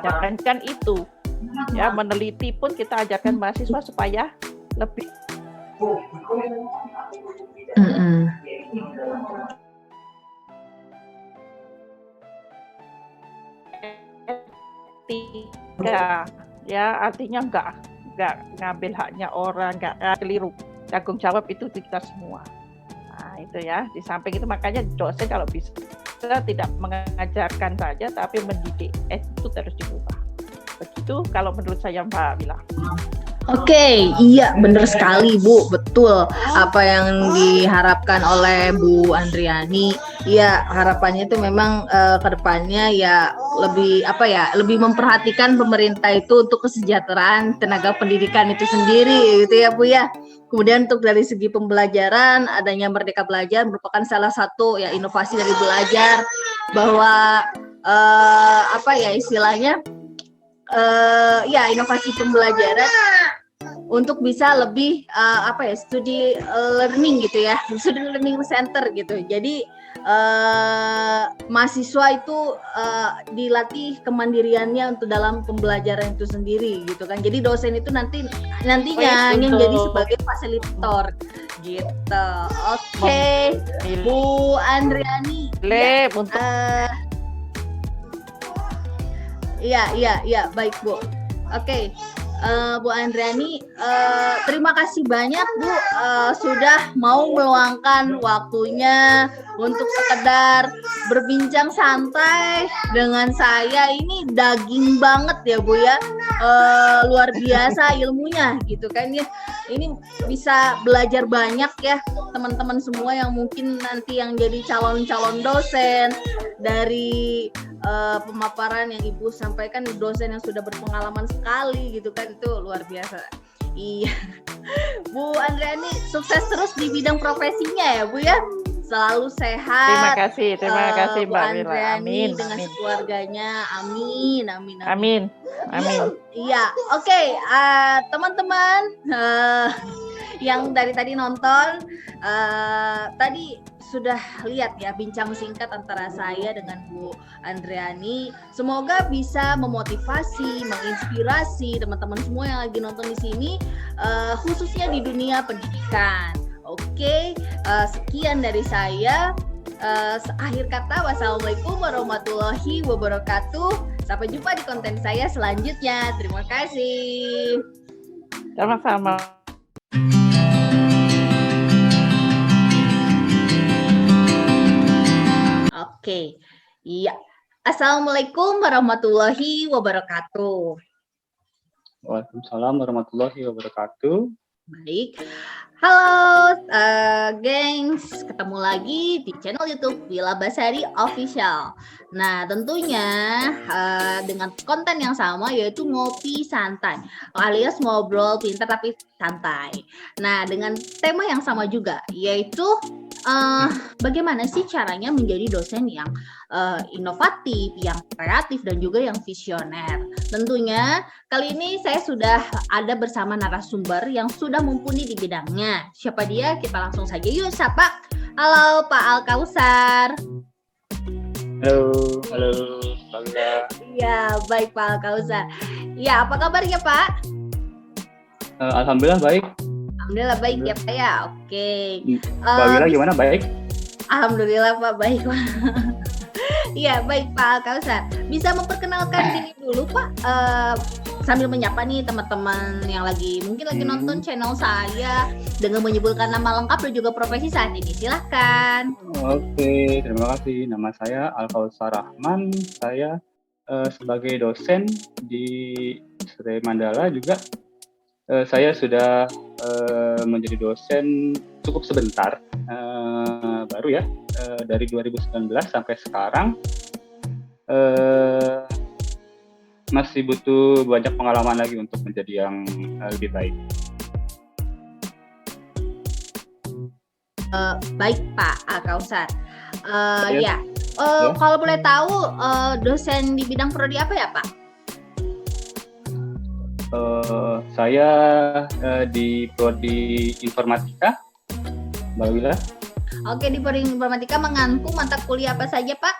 Jangankan itu, ya meneliti pun kita ajarkan mahasiswa supaya lebih. Etika, ya artinya enggak ngambil haknya orang, nggak keliru. Tanggung jawab itu kita semua. Nah itu ya, di samping itu makanya dosen kalau bisa tidak mengajarkan saja, tapi mendidik, itu harus diubah. Begitu kalau menurut saya Mbak Wila. Oke, iya benar sekali Bu, betul apa yang diharapkan oleh Bu Andriani. Iya, harapannya itu memang ke depannya ya lebih apa ya, lebih memperhatikan pemerintah itu untuk kesejahteraan tenaga pendidikan itu sendiri gitu ya Bu ya. Kemudian untuk dari segi pembelajaran, adanya Merdeka Belajar merupakan salah satu ya inovasi dari belajar bahwa apa ya istilahnya ya inovasi pembelajaran untuk bisa lebih apa ya studi learning gitu ya, studi learning center gitu. Jadi mahasiswa itu dilatih kemandiriannya untuk dalam pembelajaran itu sendiri gitu kan. Jadi dosen itu nantinya yang jadi sebagai fasilitator gitu. Oke, Bu Andriani. Iya, baik Bu. Oke. Bu Andriani, terima kasih banyak Bu sudah mau meluangkan waktunya untuk sekedar berbincang santai dengan saya. Ini daging banget ya Bu ya, luar biasa ilmunya gitu kan ya. Ini bisa belajar banyak ya teman-teman semua yang mungkin nanti yang jadi calon-calon dosen dari pemaparan yang Ibu sampaikan, dosen yang sudah berpengalaman sekali gitu kan, itu luar biasa. Iya, Bu Andriani sukses terus di bidang profesinya ya Bu ya, selalu sehat. Terima kasih Mbak Mila. Amin. Dengan keluarganya, amin. Iya, oke, teman-teman yang dari tadi nonton, tadi sudah lihat ya bincang singkat antara saya dengan Bu Andriani. Semoga bisa memotivasi, menginspirasi teman-teman semua yang lagi nonton di sini, khususnya di dunia pendidikan. Oke, sekian dari saya. Akhir kata, wassalamualaikum warahmatullahi wabarakatuh. Sampai jumpa di konten saya selanjutnya. Terima kasih. Sama-sama. Oke, iya. Assalamualaikum warahmatullahi wabarakatuh. Waalaikumsalam warahmatullahi wabarakatuh. Baik, halo gengs, ketemu lagi di channel YouTube Wila Basari Official. Nah, tentunya dengan konten yang sama, yaitu ngopi santai, alias ngobrol pintar tapi santai. Nah, dengan tema yang sama juga, yaitu bagaimana sih caranya menjadi dosen yang inovatif, yang kreatif, dan juga yang visioner. Tentunya kali ini saya sudah ada bersama narasumber yang sudah mumpuni di bidangnya. Siapa dia? Kita langsung saja yuk sapa. Halo Pak Alkausar. Halo Mbak Mila. Iya, baik Pak Alkausar. Ya, apa kabarnya Pak? Alhamdulillah baik. Alhamdulillah baik ya Pak ya. Oke. Mbak Mila gimana, baik? Alhamdulillah Pak, baik Pak. Iya, baik Pak Alkausar. Bisa memperkenalkan diri dulu Pak, sambil menyapa nih teman-teman yang mungkin lagi nonton channel saya dengan menyebutkan nama lengkap dan juga profesi saat ini. Silahkan. Oke, terima kasih. Nama saya Alkausar Rahman. Saya sebagai dosen di Sri Mandala juga. Saya sudah menjadi dosen cukup sebentar, baru ya, dari 2019 sampai sekarang. Masih butuh banyak pengalaman lagi untuk menjadi yang lebih baik. Baik Pak Alkausar. Ya. Kalau boleh tahu dosen di bidang prodi apa ya Pak? Saya di prodi informatika, Mbak Wila. Oke, di prodi informatika mengampu mata kuliah apa saja Pak?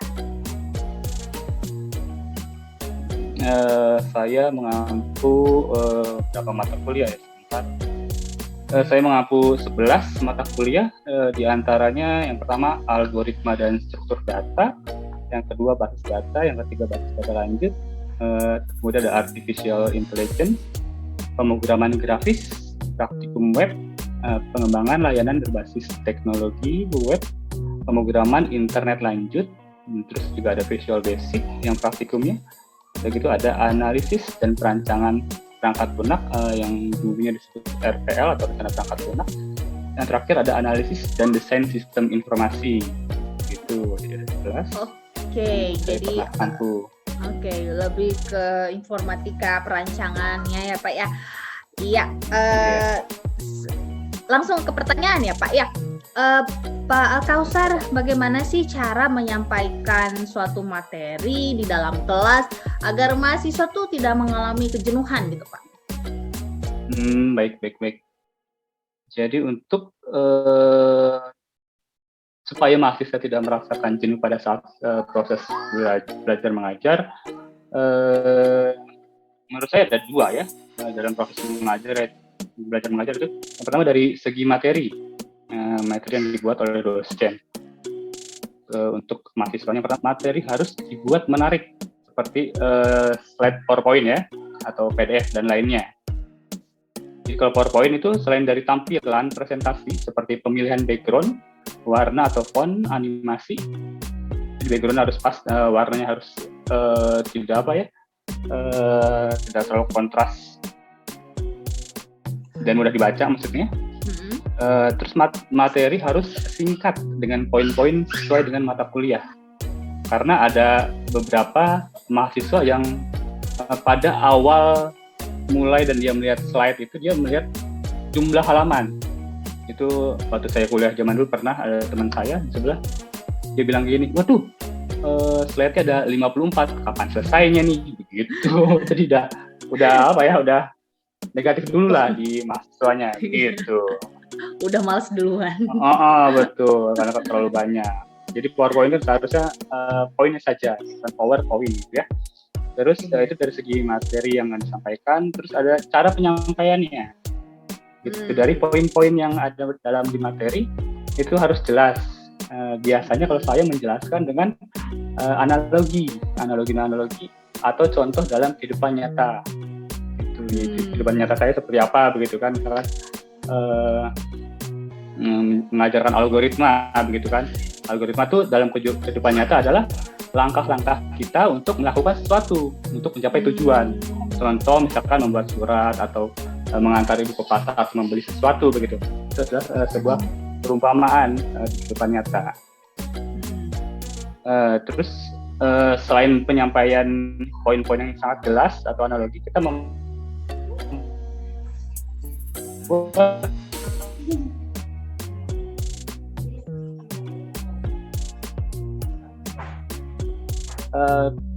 Saya mengampu berapa mata kuliah ya, sebentar. Saya mengampu 11 mata kuliah, diantaranya yang pertama algoritma dan struktur data, yang kedua basis data, yang ketiga basis data lanjut, kemudian ada artificial intelligence, pemrograman grafis, praktikum web, pengembangan layanan berbasis teknologi web, pemrograman internet lanjut, terus juga ada visual basic yang praktikumnya. Begitu ada analisis dan perancangan perangkat lunak yang dulunya disebut RPL atau rencana perangkat lunak. Yang terakhir ada analisis dan desain sistem informasi. Gitu, jelas. Oke, jadi Oke, lebih ke informatika perancangannya ya Pak ya. Iya, langsung ke pertanyaan ya Pak ya. Pak Al-Kausar, bagaimana sih cara menyampaikan suatu materi di dalam kelas agar mahasiswa tuh tidak mengalami kejenuhan gitu Pak? Baik. Jadi untuk supaya mahasiswa tidak merasakan jenuh pada saat proses belajar mengajar, menurut saya ada dua ya dalam proses belajar mengajar itu. Yang pertama dari segi materi yang dibuat oleh dosen. Untuk mahasiswanya, materi harus dibuat menarik seperti slide PowerPoint ya, atau PDF dan lainnya. Jadi kalau PowerPoint itu selain dari tampilan presentasi seperti pemilihan background, warna atau font, animasi, jadi background harus pas, warnanya harus tidak terlalu kontras dan mudah dibaca maksudnya. Terus materi harus singkat dengan poin-poin sesuai dengan mata kuliah. Karena ada beberapa mahasiswa yang pada awal mulai dan dia melihat slide itu, dia melihat jumlah halaman. Itu waktu saya kuliah zaman dulu pernah ada teman saya di sebelah, dia bilang gini, waduh, slide-nya ada 54, kapan selesainya nih? Begitu. Jadi udah negatif dulu lah di mahasiswanya gitu. Udah males duluan. Betul, karena terlalu banyak. Jadi PowerPoint itu seharusnya poinnya saja, bukan PowerPoint gitu ya. Terus itu dari segi materi yang disampaikan, terus ada cara penyampaiannya. Gitu. Dari poin-poin yang ada dalam di materi itu harus jelas. Biasanya kalau saya menjelaskan dengan analogi atau contoh dalam kehidupan nyata. Kehidupan nyata saya seperti apa begitu kan, misalkan mengajarkan algoritma begitu kan. Algoritma itu dalam kehidupan nyata adalah langkah-langkah kita untuk melakukan sesuatu untuk mencapai tujuan. Contoh misalkan membuat surat atau mengantar ibu ke pasar atau membeli sesuatu begitu. Itu adalah sebuah perumpamaan di kehidupan nyata. Terus selain penyampaian poin-poin yang sangat jelas atau analogi, kita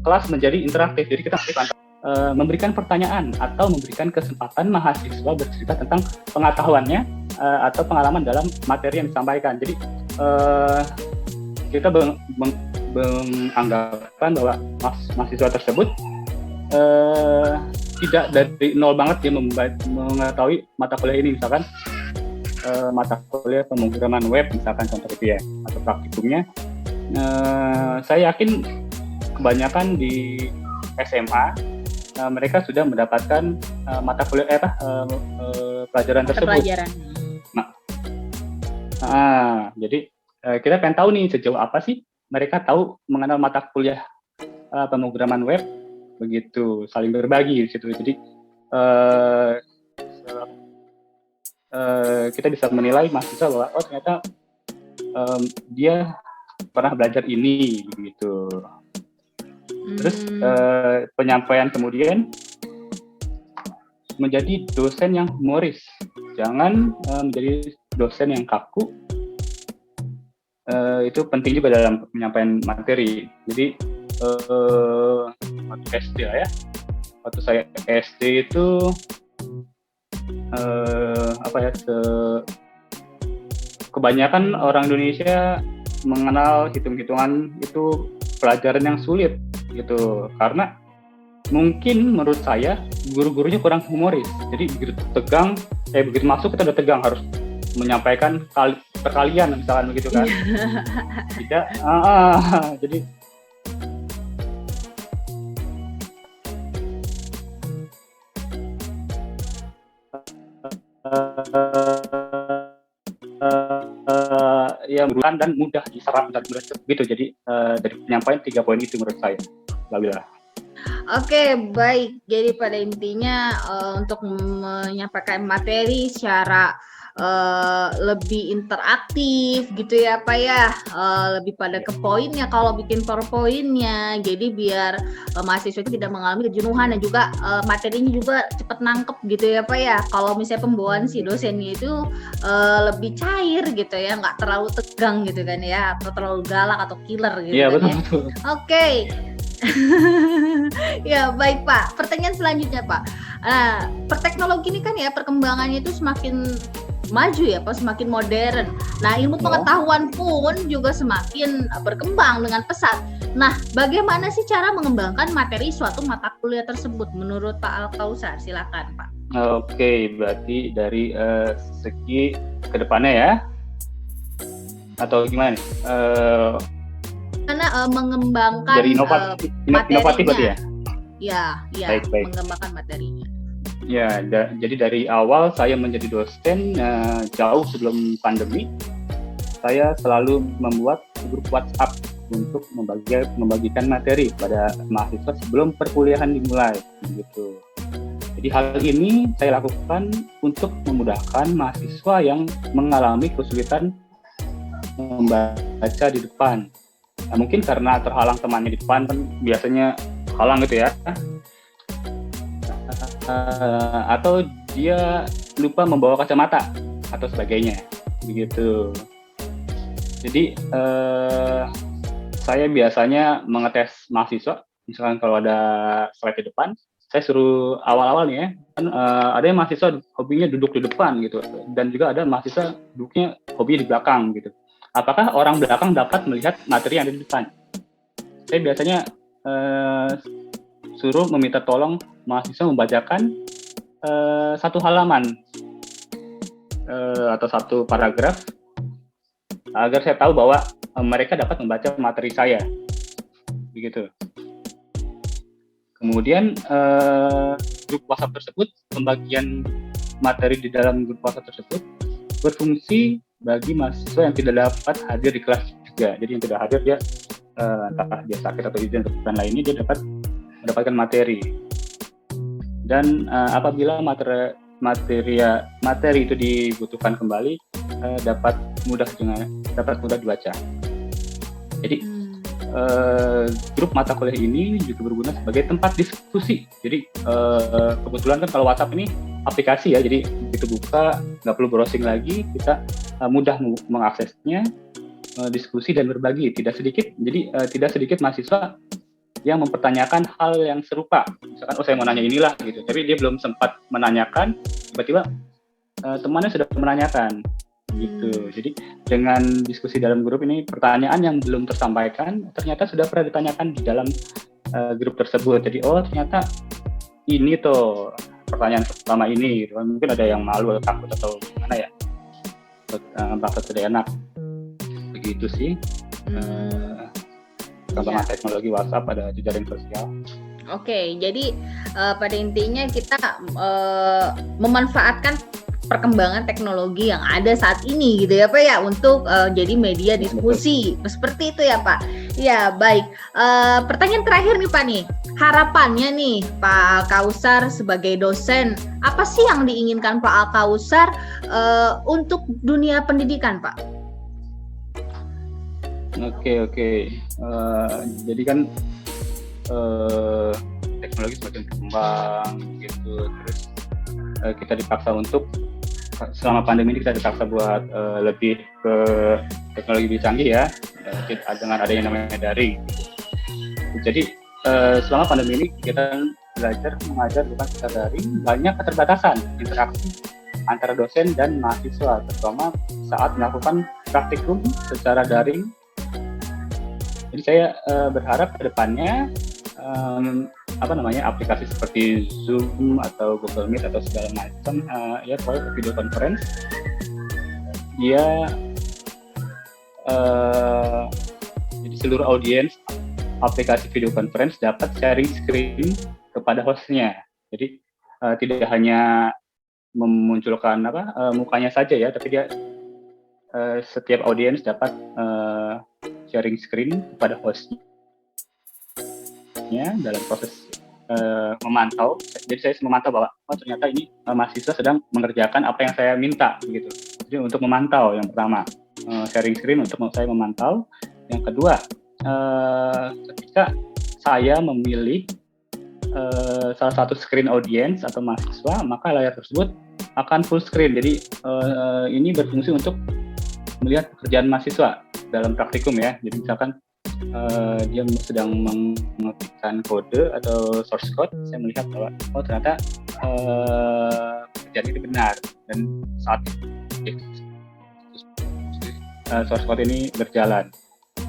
kelas menjadi interaktif. Jadi kita memberikan pertanyaan atau memberikan kesempatan mahasiswa bercerita tentang pengetahuannya atau pengalaman dalam materi yang disampaikan. Jadi kita menganggarkan bahwa mahasiswa tersebut tidak dari nol banget dia mengetahui mata kuliah ini, misalkan mata kuliah pemrograman web misalkan contoh itu ya, atau praktikumnya. Saya yakin kebanyakan di SMA mereka sudah mendapatkan mata kuliah pelajaran tersebut. Jadi kita pengen tahu nih sejauh apa sih mereka tahu mengenal mata kuliah pemrograman web, begitu, saling berbagi di situ. Jadi kita bisa menilai mahasiswa bahwa ternyata dia pernah belajar ini begitu. Terus penyampaian kemudian menjadi dosen yang humoris, jangan menjadi dosen yang kaku. Itu penting juga dalam penyampaian materi. Jadi waktu SD lah ya, waktu saya SD itu kebanyakan orang Indonesia mengenal hitung-hitungan itu pelajaran yang sulit gitu, karena mungkin menurut saya guru-gurunya kurang humoris. Jadi begitu masuk kita udah tegang, harus menyampaikan perkalian misalkan begitu kan. Tidak, jadi ya bulan dan mudah diserap dan mudah gitu. Jadi dari penyampaian 3 poin itu menurut saya, Labila. Oke, baik. Jadi pada intinya untuk menyampaikan materi secara lebih interaktif gitu ya Pak ya, lebih pada ke poinnya kalau bikin PowerPoint-nya. Jadi biar mahasiswa itu tidak mengalami kejenuhan dan juga materinya juga cepat nangkep gitu ya Pak ya. Kalau misalnya pembawaan si dosennya itu lebih cair gitu ya, nggak terlalu tegang gitu kan ya, atau terlalu galak atau killer gitu Iya, kan ya. betul. Oke. Ya, baik Pak. Pertanyaan selanjutnya Pak. Teknologi ini kan ya perkembangannya itu semakin maju ya Pak, semakin modern. Nah, ilmu Ya. pengetahuan pun juga semakin berkembang dengan pesat. Nah, bagaimana sih cara mengembangkan materi suatu mata kuliah tersebut menurut Pak Al-Kausar? Silakan Pak. Oke, berarti dari segi kedepannya ya, atau gimana nih? Karena mengembangkan Dari inovatif berarti ya? Ya, Baik. mengembangkan materinya. Ya, jadi dari awal saya menjadi dosen jauh sebelum pandemi, saya selalu membuat grup WhatsApp untuk membagikan materi pada mahasiswa sebelum perkuliahan dimulai, gitu. Jadi hal ini saya lakukan untuk memudahkan mahasiswa yang mengalami kesulitan membaca di depan. Nah, mungkin karena terhalang temannya di depan kan biasanya halang gitu ya. Atau dia lupa membawa kacamata atau sebagainya, begitu. Jadi saya biasanya mengetes mahasiswa, misalkan kalau ada slide di depan, saya suruh awal-awal nih ya, kan ada yang mahasiswa hobinya duduk di depan gitu, dan juga ada mahasiswa duduknya hobinya di belakang gitu. Apakah orang belakang dapat melihat materi yang ada di depan? Saya biasanya suruh meminta tolong mahasiswa membacakan satu halaman atau satu paragraf agar saya tahu bahwa mereka dapat membaca materi saya, begitu. Kemudian grup WhatsApp tersebut, pembagian materi di dalam grup WhatsApp tersebut berfungsi bagi mahasiswa yang tidak dapat hadir di kelas juga. Jadi yang tidak hadir dia entah dia sakit atau izin atau lainnya, dia dapat mendapatkan materi. Dan apabila materi itu dibutuhkan kembali, dapat mudah dibaca. Jadi grup mata kuliah ini juga berguna sebagai tempat diskusi. Jadi kebetulan kan kalau WhatsApp ini aplikasi ya, jadi begitu buka nggak perlu browsing lagi, kita mudah mengaksesnya, diskusi dan berbagi. Tidak sedikit mahasiswa yang mempertanyakan hal yang serupa. Misalkan, saya mau nanya inilah gitu, tapi dia belum sempat menanyakan, tiba-tiba temannya sudah menanyakan gitu. Jadi dengan diskusi dalam grup ini, pertanyaan yang belum tersampaikan ternyata sudah pernah ditanyakan di dalam grup tersebut. Jadi ternyata ini tuh pertanyaan pertama ini gitu. Mungkin ada yang malu atau takut atau gimana ya, merasa tidak enak, begitu sih. Perkembangan teknologi WhatsApp pada jejaring sosial. Oke, jadi pada intinya kita memanfaatkan perkembangan teknologi yang ada saat ini gitu ya Pak ya, untuk jadi media diskusi. Seperti itu ya Pak. Ya, baik. Pertanyaan terakhir nih Pak nih. Harapannya nih Pak Al-Kausar sebagai dosen, apa sih yang diinginkan Pak Al-Kausar untuk dunia pendidikan Pak? Oke. Jadi kan teknologi semakin berkembang gitu, terus kita dipaksa untuk selama pandemi ini kita dipaksa buat lebih ke teknologi lebih canggih ya, dengan adanya namanya daring. Jadi selama pandemi ini kita belajar mengajar bukan secara daring, banyak keterbatasan interaksi antara dosen dan mahasiswa, terutama saat melakukan praktikum secara daring. Jadi saya berharap ke depannya aplikasi seperti Zoom atau Google Meet atau segala macam ya, video conference, dia jadi seluruh audiens aplikasi video conference dapat sharing screen kepada hostnya. Jadi tidak hanya memunculkan mukanya saja ya, tapi dia setiap audiens dapat sharing screen kepada hostnya dalam proses memantau. Jadi saya memantau bahwa ternyata ini mahasiswa sedang mengerjakan apa yang saya minta begitu. Jadi untuk memantau yang pertama, sharing screen untuk saya memantau. Yang kedua, ketika saya memilih salah satu screen audience atau mahasiswa, maka layar tersebut akan full screen. Jadi ini berfungsi untuk melihat pekerjaan mahasiswa dalam praktikum ya. Jadi misalkan dia sedang mengetikkan kode atau source code, saya melihat bahwa ternyata pekerjaan ini benar, dan saat source code ini berjalan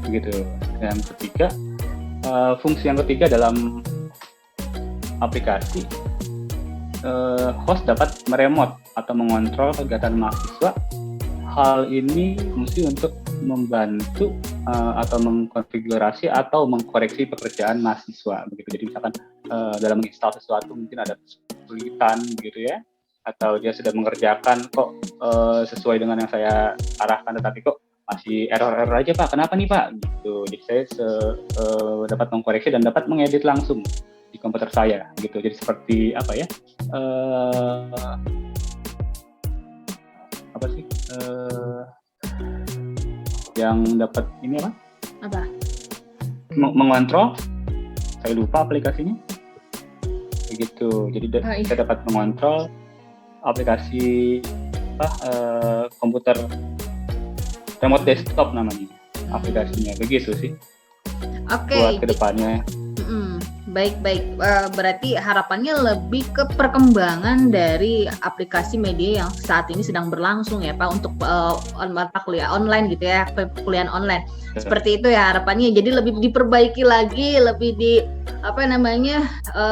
begitu. Dan ketiga, fungsi yang ketiga dalam aplikasi, host dapat meremote atau mengontrol kegiatan mahasiswa. Hal ini fungsi untuk membantu atau mengkonfigurasi atau mengkoreksi pekerjaan mahasiswa begitu. Jadi misalkan dalam menginstal sesuatu mungkin ada kesulitan begitu ya, atau dia sudah mengerjakan kok sesuai dengan yang saya arahkan, tetapi kok masih error aja Pak, kenapa nih Pak gitu. Jadi saya dapat mengkoreksi dan dapat mengedit langsung di komputer saya gitu. Jadi seperti apa ya, apa sih yang dapat ini apa? Mengontrol, saya lupa aplikasinya begitu. Jadi saya dapat mengontrol aplikasi komputer remote desktop namanya aplikasinya, begitu sih. Oke. Buat kedepannya. Baik. Berarti harapannya lebih ke perkembangan dari aplikasi media yang saat ini sedang berlangsung ya Pak, untuk mata kuliah online gitu ya, kuliah online. Seperti itu ya harapannya. Jadi lebih diperbaiki lagi, lebih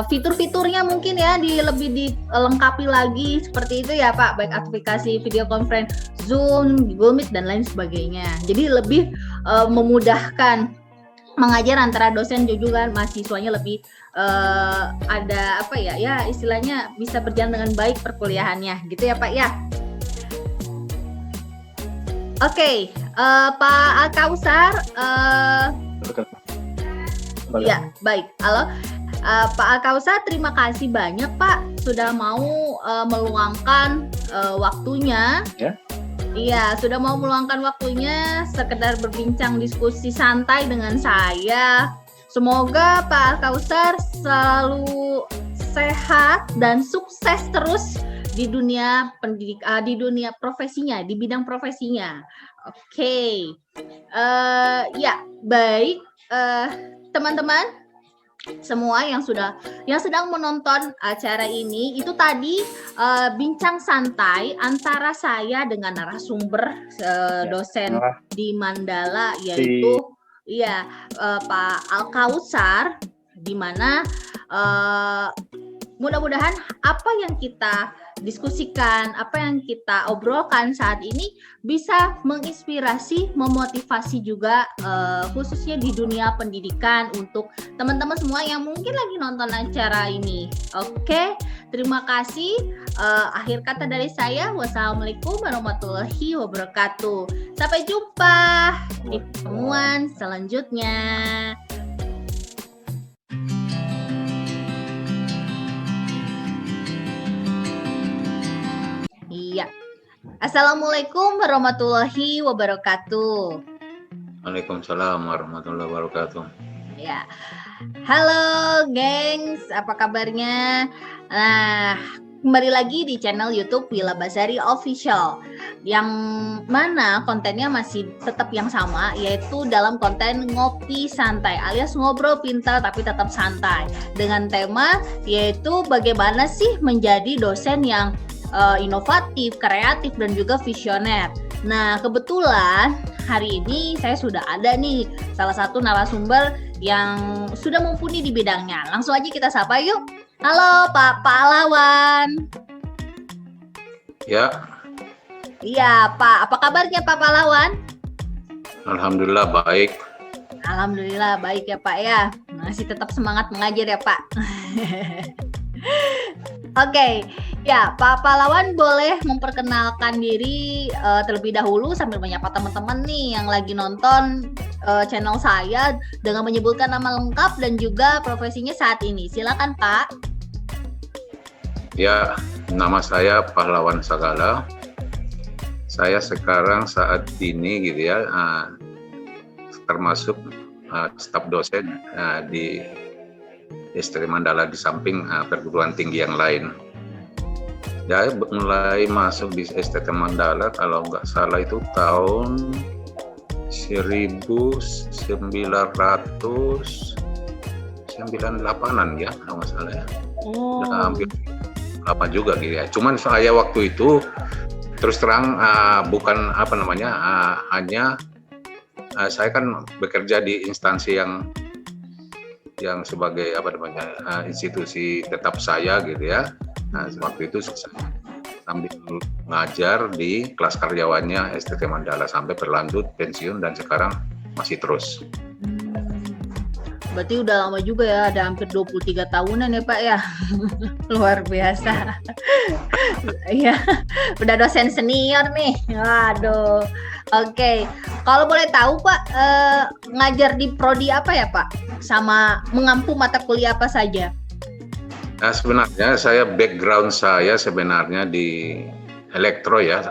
fitur-fiturnya mungkin ya lebih dilengkapi lagi seperti itu ya Pak. Baik aplikasi video conference, Zoom, Google Meet dan lain sebagainya. Jadi lebih memudahkan mengajar antara dosen juga mahasiswanya, lebih ada istilahnya bisa berjalan dengan baik perkuliahannya gitu ya Pak ya. Oke, Pak Al-Kausar, ya baik. Halo Pak Al-Kausar, terima kasih banyak Pak sudah mau meluangkan waktunya. Ya. Iya, sudah mau meluangkan waktunya sekedar berbincang diskusi santai dengan saya. Semoga Pak Al-Kausar selalu sehat dan sukses terus di dunia di dunia profesinya, di bidang profesinya. Oke. Ya, baik teman-teman semua yang sedang menonton acara ini, itu tadi bincang santai antara saya dengan narasumber dosen di Mandala, yaitu Pak Al-Kausar, di mana mudah-mudahan apa yang kita diskusikan, apa yang kita obrolkan saat ini bisa menginspirasi, memotivasi juga khususnya di dunia pendidikan untuk teman-teman semua yang mungkin lagi nonton acara ini. Oke, terima kasih. Akhir kata dari saya, wassalamualaikum warahmatullahi wabarakatuh. Sampai jumpa di pertemuan selanjutnya. Iya. Assalamualaikum warahmatullahi wabarakatuh. Waalaikumsalam warahmatullahi wabarakatuh. Ya. Halo, gengs. Apa kabarnya? Nah, kembali lagi di channel YouTube Willa Basari Official, yang mana kontennya masih tetap yang sama, yaitu dalam konten ngopi santai alias ngobrol pintar tapi tetap santai, dengan tema yaitu bagaimana sih menjadi dosen yang inovatif, kreatif, dan juga visioner. Nah, kebetulan hari ini saya sudah ada nih salah satu narasumber yang sudah mumpuni di bidangnya. Langsung aja kita sapa yuk. Halo Pak Pahlawan. Ya. Iya Pak, apa kabarnya Pak Pahlawan? Alhamdulillah baik. Alhamdulillah baik ya Pak ya. Masih tetap semangat mengajar ya Pak. Oke, Ya, Pak Pahlawan boleh memperkenalkan diri terlebih dahulu sambil menyapa teman-teman nih yang lagi nonton channel saya dengan menyebutkan nama lengkap dan juga profesinya saat ini. Silakan, Pak. Ya, nama saya Pahlawan Sagala. Saya sekarang saat ini gitu ya, termasuk staf dosen di STT Mandala di samping perguruan tinggi yang lain. Ya, mulai masuk di STT Mandala kalau nggak salah itu tahun 1998-an ya, kalau nggak salah ya. Hampir lama juga gitu ya. Cuman saya waktu itu terus terang bukan hanya saya kan bekerja di instansi yang sebagai institusi tetap saya gitu ya. Nah, waktu itu sambil ngajar di kelas karyawannya STT Mandala sampai berlanjut pensiun dan sekarang masih terus. Berarti udah lama juga ya, ada hampir 23 tahunan ya Pak ya. Luar biasa. Ya, udah dosen senior nih. Waduh. Oke, kalau boleh tahu Pak, ngajar di prodi apa ya Pak? Sama mengampu mata kuliah apa saja? Nah, sebenarnya background saya sebenarnya di elektro ya,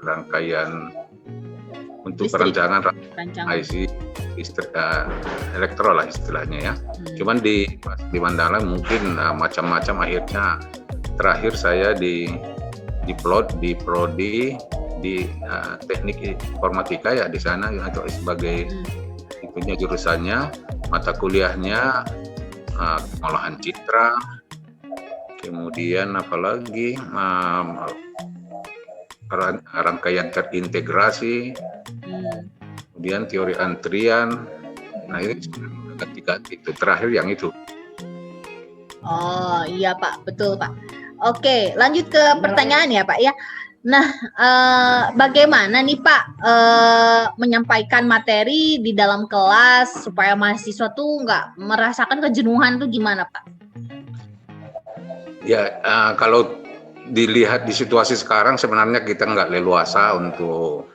rangkaian untuk perancangan IC elektro lah istilahnya ya. Cuman di Mandala mungkin macam-macam, akhirnya terakhir saya di prodi di teknik informatika ya di sana atau sebagai itunya jurusannya, mata kuliahnya pengolahan citra, kemudian apalagi rangkaian terintegrasi, kemudian teori antrian. Nah ini ganti-ganti itu terakhir yang itu. Oh iya Pak, betul Pak. Oke, lanjut ke pertanyaan ya Pak ya. Nah, bagaimana nih Pak menyampaikan materi di dalam kelas supaya mahasiswa tuh nggak merasakan kejenuhan tuh gimana Pak? Ya, kalau dilihat di situasi sekarang sebenarnya kita nggak leluasa untuk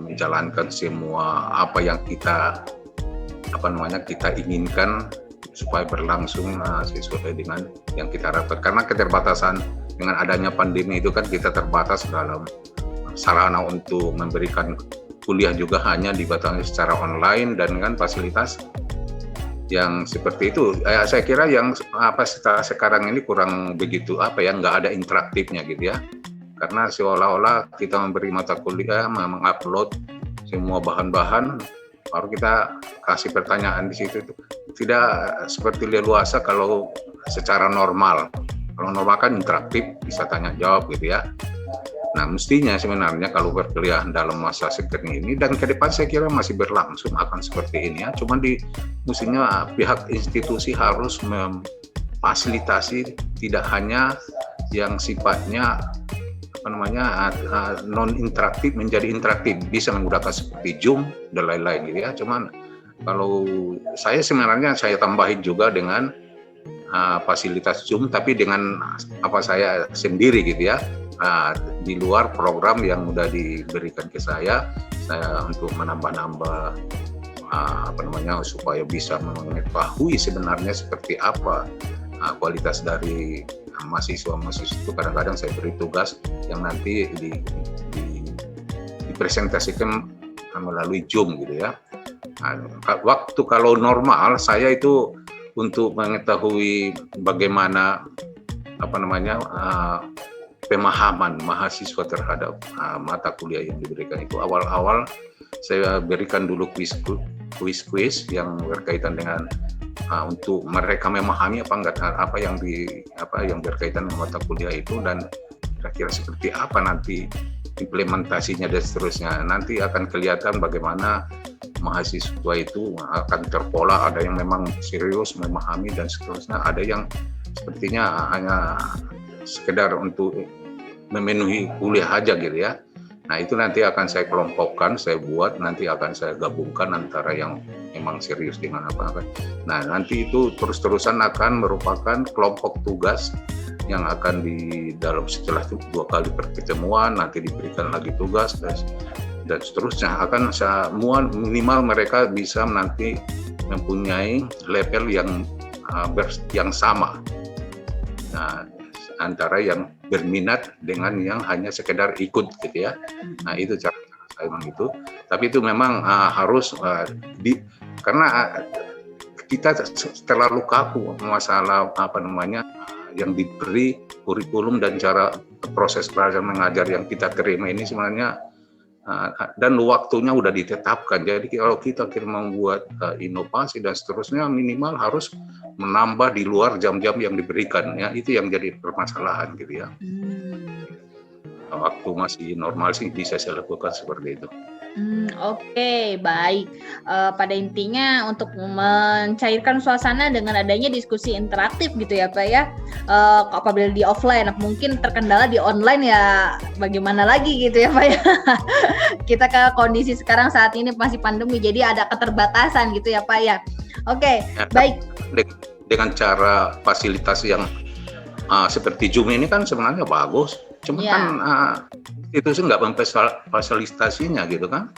menjalankan semua apa yang kita inginkan supaya berlangsung sesuai dengan yang kita harapkan, karena keterbatasan dengan adanya pandemi itu kan kita terbatas dalam sarana untuk memberikan kuliah juga hanya dibatasi secara online dan kan fasilitas yang seperti itu. Saya kira yang sekarang ini kurang begitu nggak ada interaktifnya gitu ya, karena seolah-olah kita memberi mata kuliah mengupload semua bahan-bahan baru kita kasih pertanyaan di situ. Tidak seperti leluasa kalau secara normal. Kalau normal kan interaktif, bisa tanya jawab gitu ya. Nah, mestinya sebenarnya kalau berkuliah dalam masa seperti ini dan ke depan saya kira masih berlangsung akan seperti ini ya. Cuman mestinya pihak institusi harus memfasilitasi tidak hanya yang sifatnya non interaktif menjadi interaktif, bisa menggunakan seperti Zoom dan lain-lain gitu ya. Cuman kalau saya tambahin juga dengan fasilitas Zoom, tapi dengan saya sendiri gitu ya, di luar program yang sudah diberikan ke saya untuk menambah-nambah supaya bisa mengetahui sebenarnya seperti apa kualitas dari mahasiswa itu. Kadang-kadang saya beri tugas yang nanti dipresentasikan melalui Zoom gitu ya. Waktu kalau normal saya itu untuk mengetahui bagaimana pemahaman mahasiswa terhadap mata kuliah yang diberikan itu, awal-awal saya berikan dulu kuis yang berkaitan dengan untuk mereka memahami apa yang berkaitan dengan mata kuliah itu, dan kira-kira seperti apa nanti implementasinya dan seterusnya. Nanti akan kelihatan bagaimana mahasiswa itu akan terpola, ada yang memang serius memahami dan seterusnya, ada yang sepertinya hanya sekedar untuk memenuhi kuliah aja gitu ya. Nah itu nanti akan saya kelompokkan, saya buat, nanti akan saya gabungkan antara yang memang serius dengan apa. Nah nanti itu terus-terusan akan merupakan kelompok tugas yang akan di dalam setelah 2 kali pertemuan nanti diberikan lagi tugas dan seterusnya akan semua minimal mereka bisa nanti mempunyai level yang sama. Nah, antara yang berminat dengan yang hanya sekedar ikut gitu ya. Nah itu cara saya begitu. Tapi itu memang harus karena kita terlalu kaku masalah yang diberi kurikulum dan cara proses belajar mengajar yang kita terima ini sebenarnya dan waktunya udah ditetapkan. Jadi kalau kita membuat inovasi dan seterusnya minimal harus menambah di luar jam-jam yang diberikan ya, itu yang jadi permasalahan gitu ya. Waktu masih normal sih bisa saya lakukan seperti itu. Oke, baik. Pada intinya untuk mencairkan suasana dengan adanya diskusi interaktif gitu ya Pak ya. Apabila di offline, mungkin terkendala di online ya bagaimana lagi gitu ya Pak ya. Kita ke kondisi sekarang saat ini masih pandemi, jadi ada keterbatasan gitu ya Pak ya. Oke, baik. Dengan cara fasilitas yang seperti Zoom ini kan sebenarnya bagus. Cuma kan itu sih nggak memfasilitasinya gitu kan?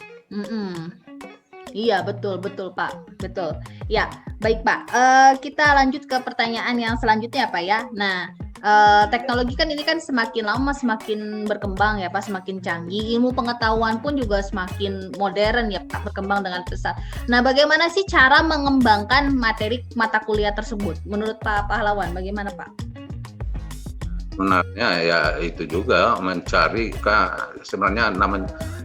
Iya betul Pak, betul. Ya baik Pak. Kita lanjut ke pertanyaan yang selanjutnya Pak ya. Nah teknologi kan ini kan semakin lama semakin berkembang ya Pak, semakin canggih. Ilmu pengetahuan pun juga semakin modern ya Pak, berkembang dengan pesat. Nah bagaimana sih cara mengembangkan materi mata kuliah tersebut? Menurut Pak Pahlawan bagaimana Pak? Sebenarnya ya itu juga mencari sebenarnya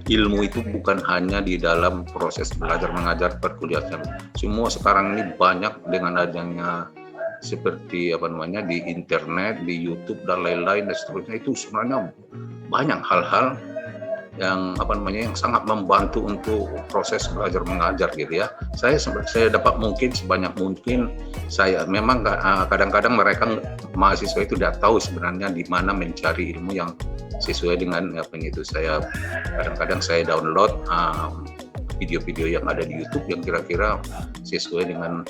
ilmu itu bukan hanya di dalam proses belajar mengajar perkuliahan. Semua sekarang ini banyak dengan adanya seperti di internet, di YouTube dan lain-lain dan seterusnya, itu sebenarnya banyak hal-hal yang yang sangat membantu untuk proses belajar mengajar gitu ya. Saya dapat mungkin sebanyak mungkin saya memang kadang-kadang mereka mahasiswa itu tidak tahu sebenarnya di mana mencari ilmu yang sesuai dengan itu. Saya kadang-kadang saya download video-video yang ada di YouTube yang kira-kira sesuai dengan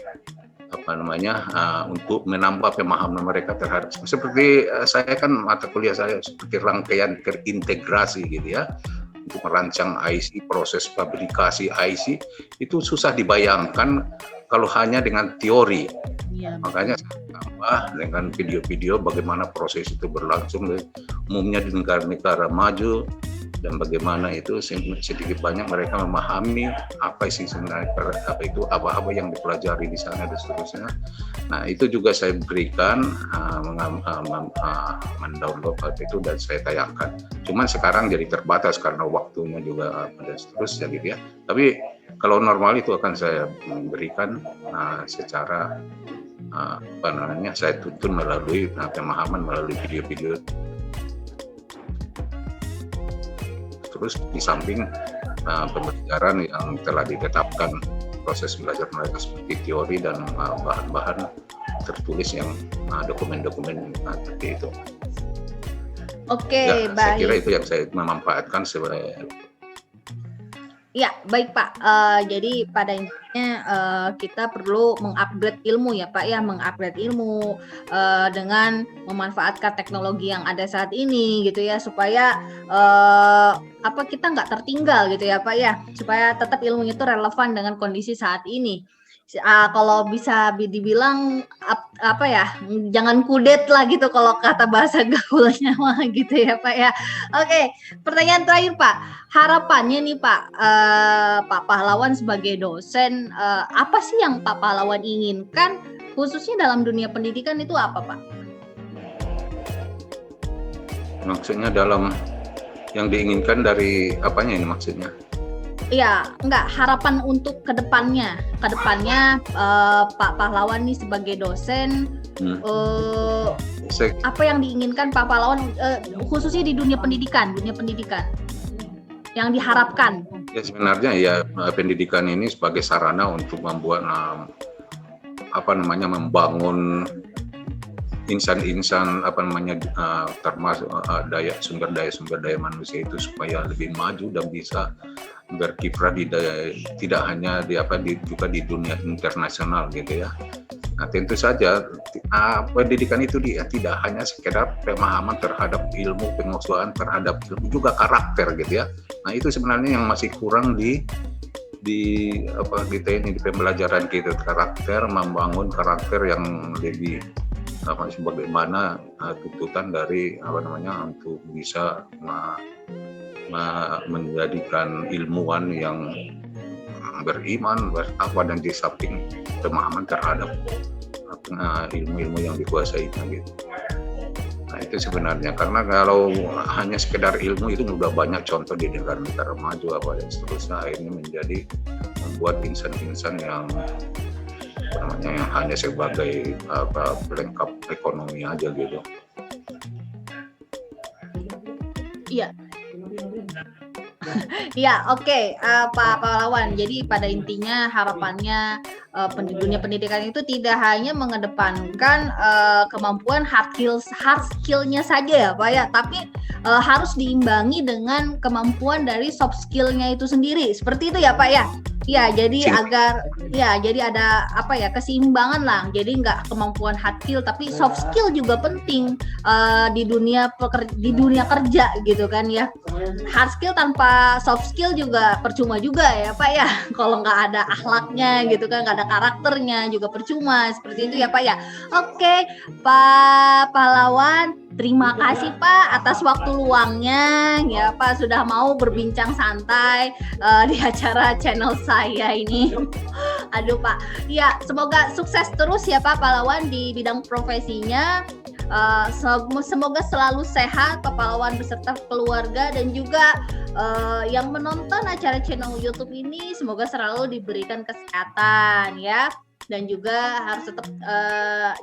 untuk menambah pemahaman mereka terhadap seperti saya kan mata kuliah saya seperti rangkaian terintegrasi gitu ya, untuk merancang IC, proses fabrikasi IC itu susah dibayangkan kalau hanya dengan teori. Makanya saya tambah dengan video-video bagaimana proses itu berlangsung umumnya di negara-negara maju dan bagaimana itu sedikit banyak mereka memahami apa sih sebenarnya apa yang dipelajari di sana dan seterusnya. Nah itu juga saya berikan mendownload itu dan saya tayangkan. Cuman sekarang jadi terbatas karena waktunya juga dan seterusnya gitu ya. Tapi kalau normal itu akan saya berikan secara saya tuntun melalui pemahaman melalui video-video. Terus di samping pembelajaran yang telah ditetapkan proses belajar mereka seperti teori dan bahan-bahan tertulis yang dokumen-dokumen seperti itu. Oke, baik. Saya kira itu yang saya memanfaatkan sebagai. Ya, baik Pak. Jadi pada intinya kita perlu mengupgrade ilmu ya Pak ya, mengupgrade ilmu dengan memanfaatkan teknologi yang ada saat ini gitu ya, supaya kita nggak tertinggal gitu ya Pak ya, supaya tetap ilmu itu relevan dengan kondisi saat ini. Kalau bisa dibilang jangan kudet lah gitu kalau kata bahasa gaulnya mah gitu ya Pak ya. Oke, pertanyaan terakhir Pak, harapannya nih Pak, Pak Pahlawan sebagai dosen, apa sih yang Pak Pahlawan inginkan khususnya dalam dunia pendidikan itu apa Pak? Maksudnya dalam yang diinginkan dari apanya ini maksudnya? Iya, harapan untuk kedepannya Pak Pahlawan nih sebagai dosen, apa yang diinginkan Pak Pahlawan khususnya di dunia pendidikan yang diharapkan? Ya sebenarnya ya pendidikan ini sebagai sarana untuk membuat membangun insan-insan termasuk sumber daya manusia itu supaya lebih maju dan bisa berkiprah tidak hanya juga di dunia internasional gitu ya. Nah, tentu saja pendidikan itu tidak hanya sekedar pemahaman terhadap ilmu, pengetahuan terhadap ilmu, juga karakter gitu ya. Nah, itu sebenarnya yang masih kurang di pembelajaran kita, karakter, membangun karakter yang lebih sebagaimana tuntutan dari untuk bisa menjadikan ilmuwan yang beriman, bertakwa, dan di samping pemahaman terhadap ilmu-ilmu yang dikuasainya gitu. Nah, itu sebenarnya, karena kalau hanya sekedar ilmu itu sudah banyak contoh di negara-negara maju dan seterusnya, akhirnya menjadi membuat insan-insan yang yang hanya sebagai pelengkap ekonomi aja gitu. Iya. Ya, oke, Pak Pahlawan. Jadi pada intinya harapannya dunia pendidikan itu tidak hanya mengedepankan kemampuan hard skill-nya saja ya, Pak ya, tapi harus diimbangi dengan kemampuan dari soft skill-nya itu sendiri. Seperti itu ya, Pak ya. Ya, jadi jadi ada keseimbangan lah. Jadi nggak kemampuan hard skill, tapi soft skill juga penting di dunia kerja gitu kan ya. Hard skill tanpa soft skill juga percuma juga ya Pak ya. Kalau nggak ada akhlaknya gitu kan, nggak ada karakternya juga percuma. Seperti itu ya Pak ya. Oke, Pak Pahlawan. Terima kasih Pak atas waktu luangnya ya Pak, sudah mau berbincang santai di acara channel saya ini. Aduh Pak, ya semoga sukses terus ya Pak Pahlawan di bidang profesinya. Semoga selalu sehat Pak Pahlawan beserta keluarga, dan juga yang menonton acara channel YouTube ini semoga selalu diberikan kesehatan ya. Dan juga harus tetap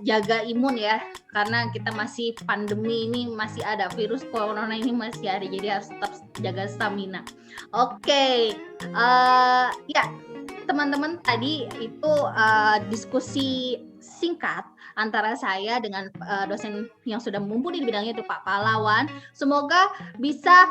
jaga imun ya, karena kita masih pandemi ini, masih ada virus corona ini masih ada, jadi harus tetap jaga stamina. Oke, ya teman-teman, tadi itu diskusi singkat antara saya dengan dosen yang sudah mumpuni di bidangnya itu Pak Pahlawan. Semoga bisa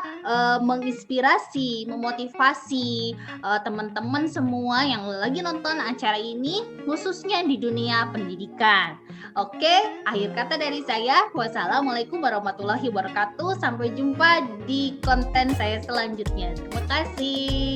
menginspirasi, memotivasi teman-teman semua yang lagi nonton acara ini, khususnya di dunia pendidikan. Oke, akhir kata dari saya, wassalamualaikum warahmatullahi wabarakatuh. Sampai jumpa di konten saya selanjutnya. Terima kasih.